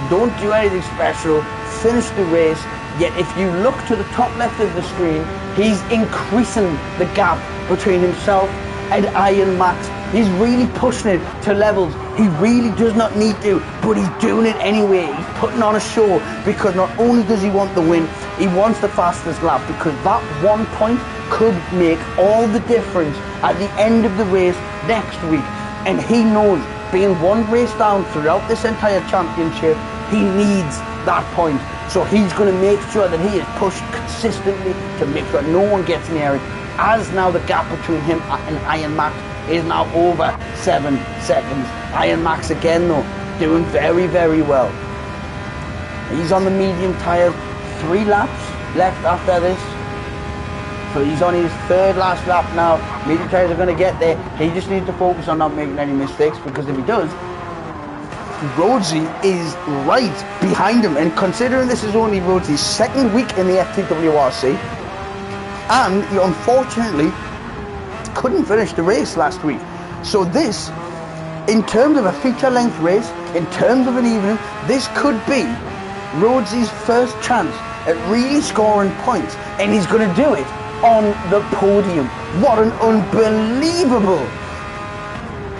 don't do anything special, finish the race. Yet if you look to the top left of the screen, he's increasing the gap between himself and Iron Max. He's really pushing it to levels he really does not need to, but he's doing it anyway. He's putting on a show, because not only does he want the win, he wants the fastest lap, because that 1 point could make all the difference at the end of the race next week. And he knows, being 1 race down throughout this entire championship, he needs that point. So he's going to make sure that he is pushed consistently to make sure no one gets near it. As now the gap between him and Iron Max is now over 7 seconds. Iron Max again though, doing very, very well. He's on the medium tyre, 3 laps left after this. So he's on his 3rd last lap now. Medium tyres are going to get there. He just needs to focus on not making any mistakes, because if he does, Rhodesy is right behind him. And considering this is only Rhodesy's 2nd week in the FTWRC, and he unfortunately couldn't finish the race last week. So this, in terms of a feature-length race, in terms of an evening, this could be Rhodesy's first chance at really scoring points, and he's going to do it on the podium. What an unbelievable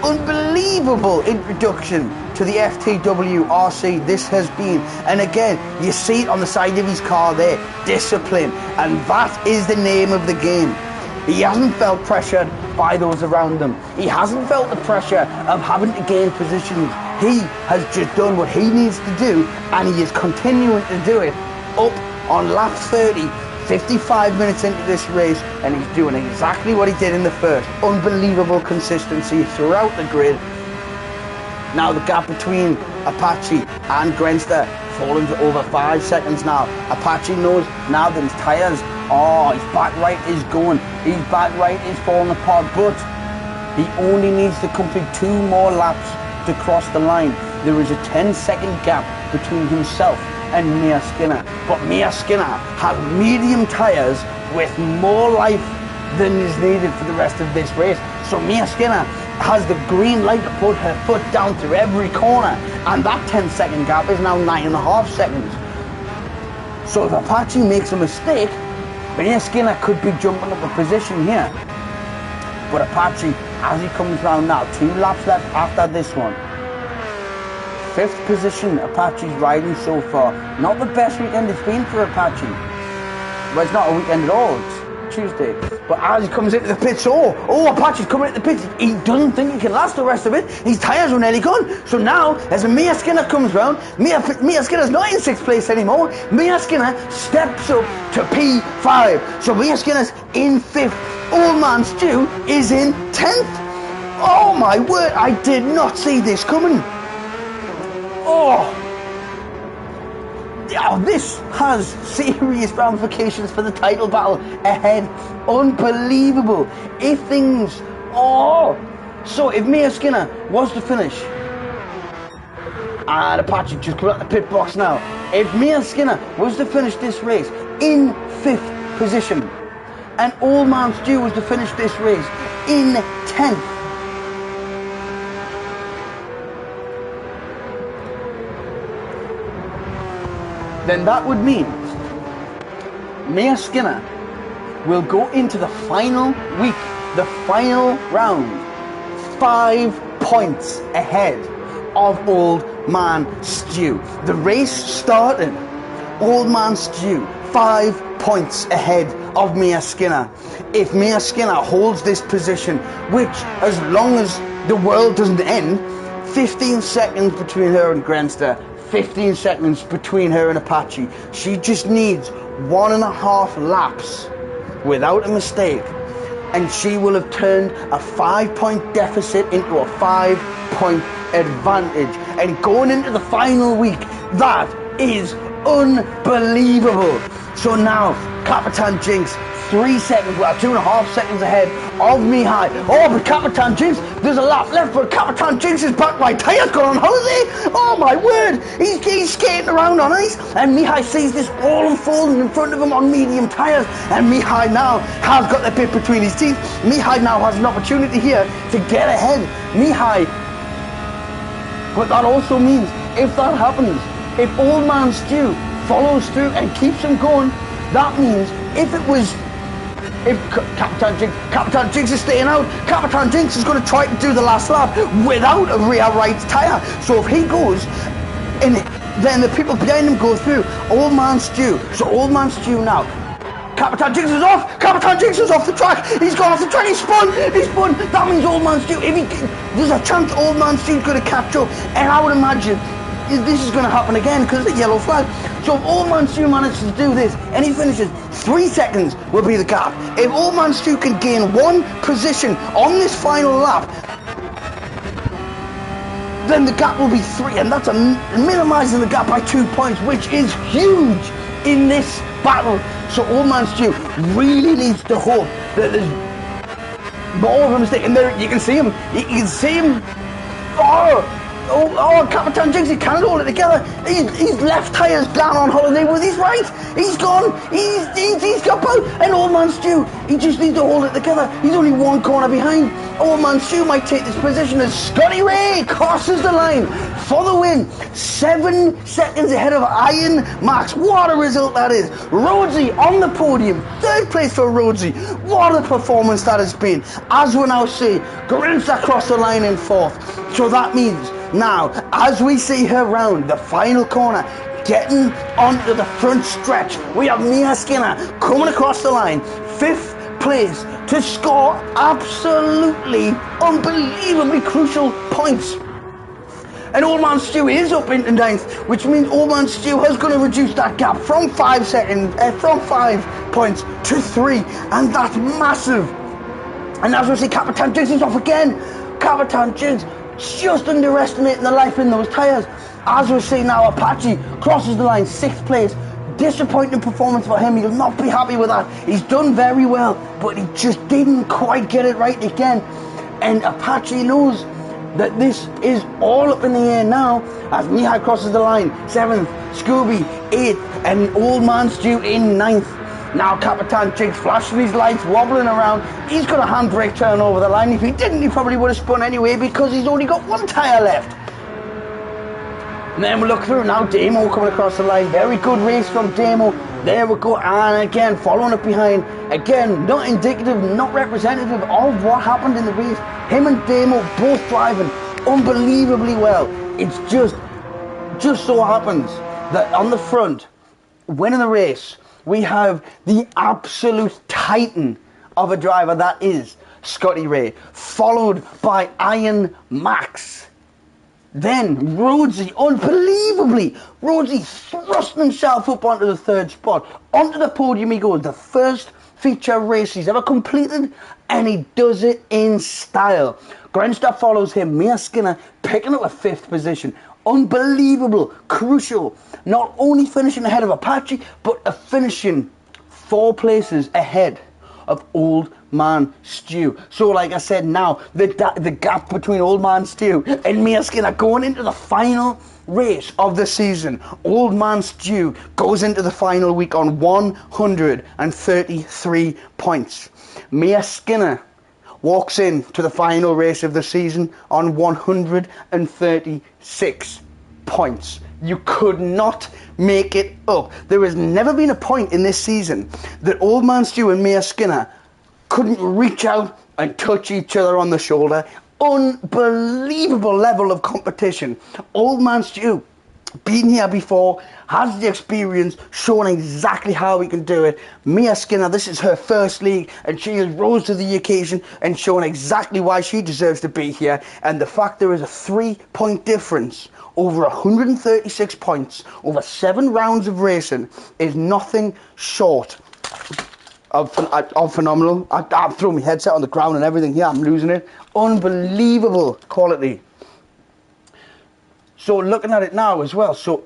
unbelievable introduction to the FTWRC this has been. And again, you see it on the side of his car there, discipline, and that is the name of the game. He hasn't felt pressured by those around him. He hasn't felt the pressure of having to gain positions. He has just done what he needs to do, and he is continuing to do it up on lap 30, 55 minutes into this race, and he's doing exactly what he did in the first. Unbelievable consistency throughout the grid. Now the gap between Apache and Grenster fallen to over 5 seconds now. Apache knows now that his tyres, his back right is going. His back right is falling apart, but he only needs to complete 2 more laps to cross the line. There is a 10-second gap between himself and Mia Skinner, but Mia Skinner has medium tyres with more life than is needed for the rest of this race. So Mia Skinner has the green light to put her foot down through every corner, and that 10-second gap is now 9.5 seconds. So if Apache makes a mistake, Mia Skinner could be jumping up a position here. But Apache, as he comes round now, 2 laps left after this one. 5th position Apache's riding so far. Not the best weekend it's been for Apache. Well, it's not a weekend at all, it's Tuesday. But as he comes into the pits, Apache's coming into the pits. He doesn't think he can last the rest of it. His tyres are nearly gone. So now, as Mia Skinner comes round, Mia Skinner's not in 6th place anymore. Mia Skinner steps up to P5. So Mia Skinner's in 5th. Old Man Stu is in 10th. Oh my word, I did not see this coming. This has serious ramifications for the title battle ahead. Unbelievable. If things... So if Mia Skinner was to finish, and Apache just come out the pit box now, if Mia Skinner was to finish this race in 5th position, and Old Man Stu was to finish this race in 10th, then that would mean Mia Skinner will go into the final week, the final round, 5 points ahead of Old Man Stu. The race started, Old Man Stu 5 points ahead of Mia Skinner. If Mia Skinner holds this position, which as long as the world doesn't end, 15 seconds between her and Grenster, 15 seconds between her and Apache. She just needs 1.5 laps without a mistake, and she will have turned a 5-point deficit into a 5-point advantage. And going into the final week, that is unbelievable. So now, Capitan Jinx, 3 seconds, 2.5 seconds ahead of Mihai. But Capitan Jinx, there's a lap left, but Capitan Jinx's back right tyre's gone on holiday. Oh my word, he's skating around on ice, and Mihai sees this all unfolding in front of him on medium tyres, and Mihai now has got the bit between his teeth. Mihai now has an opportunity here to get ahead. Mihai, but that also means, if that happens, if Old Man Stu follows through and keeps him going, that means if Capitan Jinx is staying out, Capitan Jinx is going to try to do the last lap without a rear right tyre. So if he goes, and then the people behind him go through, Old Man Stu. So Old Man Stu now, Capitan Jinx is off. Capitan Jinx is off the track. He's gone off the track. He's spun. That means Old Man Stu, there's a chance Old Man Stu's going to catch up. And I would imagine this is going to happen again because of the yellow flag. So if Old Man Stu manages to do this and he finishes, 3 seconds will be the gap. If Old Man Stu can gain 1 position on this final lap, then the gap will be 3, and that's minimising the gap by 2 points, which is huge in this battle. So Old Man Stu really needs to hope that there's more of a mistake. And there you can see him. You can see him. Capitan Jinx, he can't hold it together. His left tyre's gone on holiday with his right. He's gone. He's got both. And Old Man Stu, he just needs to hold it together. He's only one corner behind. Old Man Stu might take this position as Scotty Ray crosses the line for the win. 7 seconds ahead of Iron Max. What a result that is. Rhodesy on the podium. 3rd place for Rhodesy. What a performance that has been. As we now see, Grimsta across the line in 4th. So that means now, as we see her round the final corner, getting onto the front stretch, we have Mia Skinner coming across the line, 5th place, to score absolutely unbelievably crucial points. And Old Man Stu is up into 9th, which means Old Man Stu is going to reduce that gap from 5 points to 3, and that's massive. And as we see, Capitan Jinx is off again. Capitan Jinx just underestimating the life in those tyres. As we see now, Apache crosses the line, 6th place. Disappointing performance for him. He'll not be happy with that. He's done very well, but he just didn't quite get it right again. And Apache knows that this is all up in the air now as Mihai crosses the line, 7th, Scooby 8th, and Old Man Stu in 9th. Now Capitan Jinx flashing his lights, wobbling around. He's got a handbrake turn over the line. If he didn't, he probably would have spun anyway because he's only got 1 tyre left. And then we look through now, Damo coming across the line. Very good race from Damo. There we go, and again, following it behind. Again, not indicative, not representative of what happened in the race. Him and Damo both driving unbelievably well. It's just so happens that on the front, winning the race, we have the absolute titan of a driver, that is Scotty Ray, followed by Iron Max. Then Rhodesy, unbelievably, Rhodesy thrusting himself up onto the 3rd spot. Onto the podium he goes, the first feature race he's ever completed, and he does it in style. Grenster follows him, Mia Skinner picking up a 5th position. Unbelievable, crucial, not only finishing ahead of Apache, but a finishing 4 places ahead of Old Man Stu. So like I said, now the gap between Old Man Stu and Mia Skinner going into the final race of the season. Old Man Stu goes into the final week on 133 points. Mia Skinner walks in to the final race of the season on 136 points. You could not make it up. There has never been a point in this season that Old Man Stu and Mia Skinner couldn't reach out and touch each other on the shoulder. Unbelievable level of competition. Old Man Stu, been here before, has the experience, showing exactly how he can do it. Mia Skinner, this is her first league, and she has rose to the occasion and shown exactly why she deserves to be here. And the fact there is a 3-point difference over 136 points over 7 rounds of racing is nothing short of phenomenal. I've thrown my headset on the ground and everything here. I'm losing it. Unbelievable quality. So looking at it now as well, so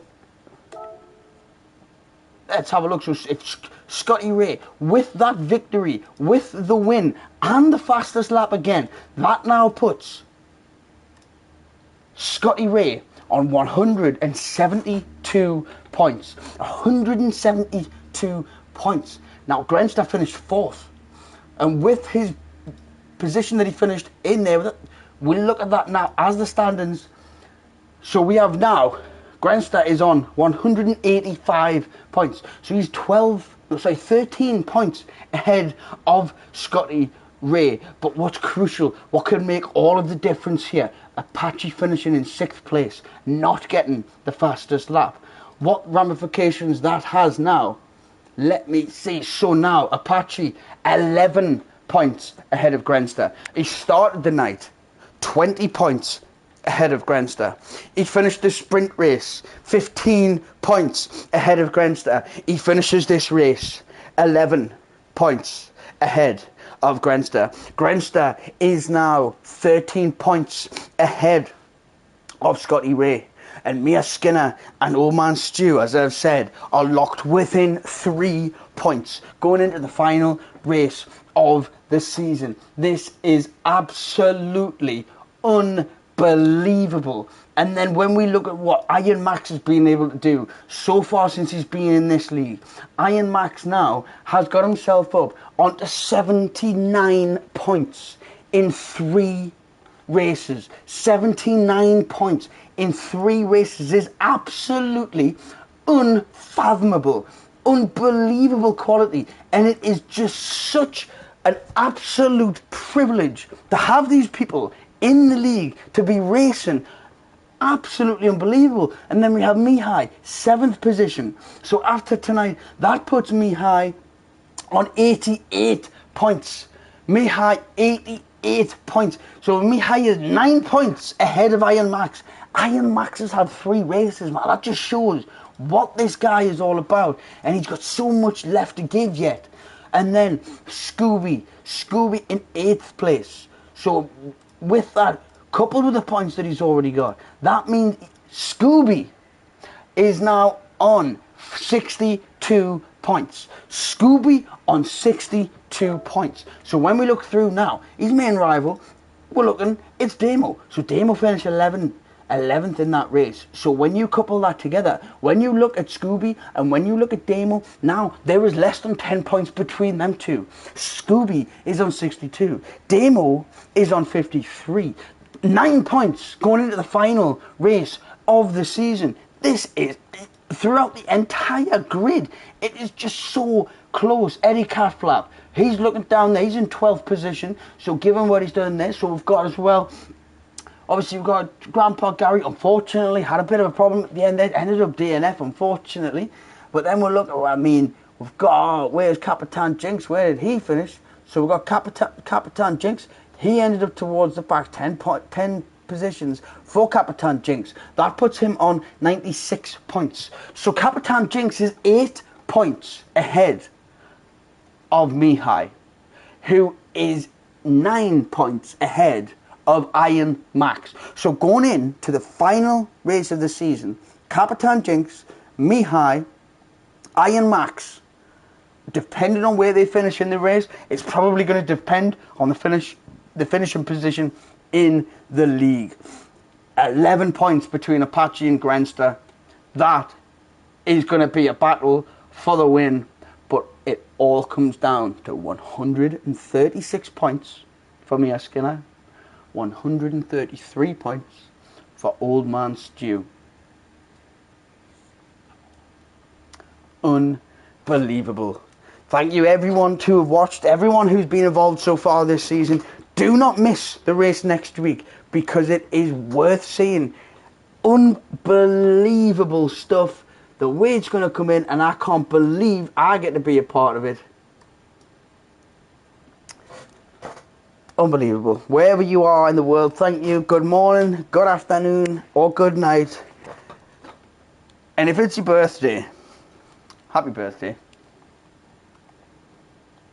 let's have a look. So it's Scotty Ray with that victory, with the win and the fastest lap again. That now puts Scotty Ray on 172 points. 172 points. Now Grenster finished 4th, and with his position that he finished in there, we'll look at that now as the standings. So we have now, Grenster is on 185 points. So he's 13 points ahead of Scotty Ray. But what's crucial, what can make all of the difference here? Apache finishing in 6th place, not getting the fastest lap. What ramifications that has now? Let me see. So now, Apache, 11 points ahead of Grenster. He started the night 20 points ahead of Grenster. He finished the sprint race 15 points ahead of Grenster. He finishes this race 11 points ahead of Grenster. Grenster is now 13 points ahead of Scotty Ray. And Mia Skinner and Old Man Stu, as I've said, are locked within 3 points going into the final race of the season. This is absolutely unbelievable. unbelievable. And then when we look at what Iron Max has been able to do so far since he's been in this league, Iron Max now has got himself up onto 79 points in 3 races. 79 points in 3 races is absolutely unfathomable, unbelievable quality, and it is just such an absolute privilege to have these people in the league, to be racing. Absolutely unbelievable. And then we have Mihai, 7th position. So after tonight, that puts Mihai on 88 points. Mihai, 88 points. So Mihai is 9 points ahead of Iron Max. Iron Max has had 3 races, man. That just shows what this guy is all about. And he's got so much left to give yet. And then Scooby in 8th place. So with that, coupled with the points that he's already got, that means Scooby is now on 62 points. Scooby on 62 points. So when we look through now, his main rival, we're looking, it's Damo. So Damo finished 11th in that race. So when you couple that together, when you look at Scooby and when you look at Damo, now there is less than 10 points between them two. Scooby is on 62. Damo is on 53. 9 points going into the final race of the season. This is, throughout the entire grid, it is just so close. Eddie Catflap, he's looking down there, he's in 12th position, so given what he's done there, so we've got as well, obviously we've got Grandpa Gary, unfortunately, had a bit of a problem at the end there, ended up DNF, unfortunately, but then we'll look at, I mean, we've got, where's Capitan Jinx, where did he finish? So we've got Capitan Jinx. He ended up towards the back, 10 positions for Capitan Jinx. That puts him on 96 points. So Capitan Jinx is 8 points ahead of Mihai, who is 9 points ahead of Iron Max. So going into the final race of the season, Capitan Jinx, Mihai, Iron Max, depending on where they finish in the race, it's probably going to depend on the finishing position in the league. 11 points between Apache and Grenster. That is going to be a battle for the win, but it all comes down to 136 points for Mia Skinner, 133 points for Old Man Stew. Unbelievable. Thank you everyone to have watched, everyone who's been involved so far this season. Do not miss the race next week because it is worth seeing. Unbelievable stuff. The way it's going to come in, and I can't believe I get to be a part of it. Unbelievable. Wherever you are in the world, thank you. Good morning, good afternoon, or good night. And if it's your birthday, happy birthday.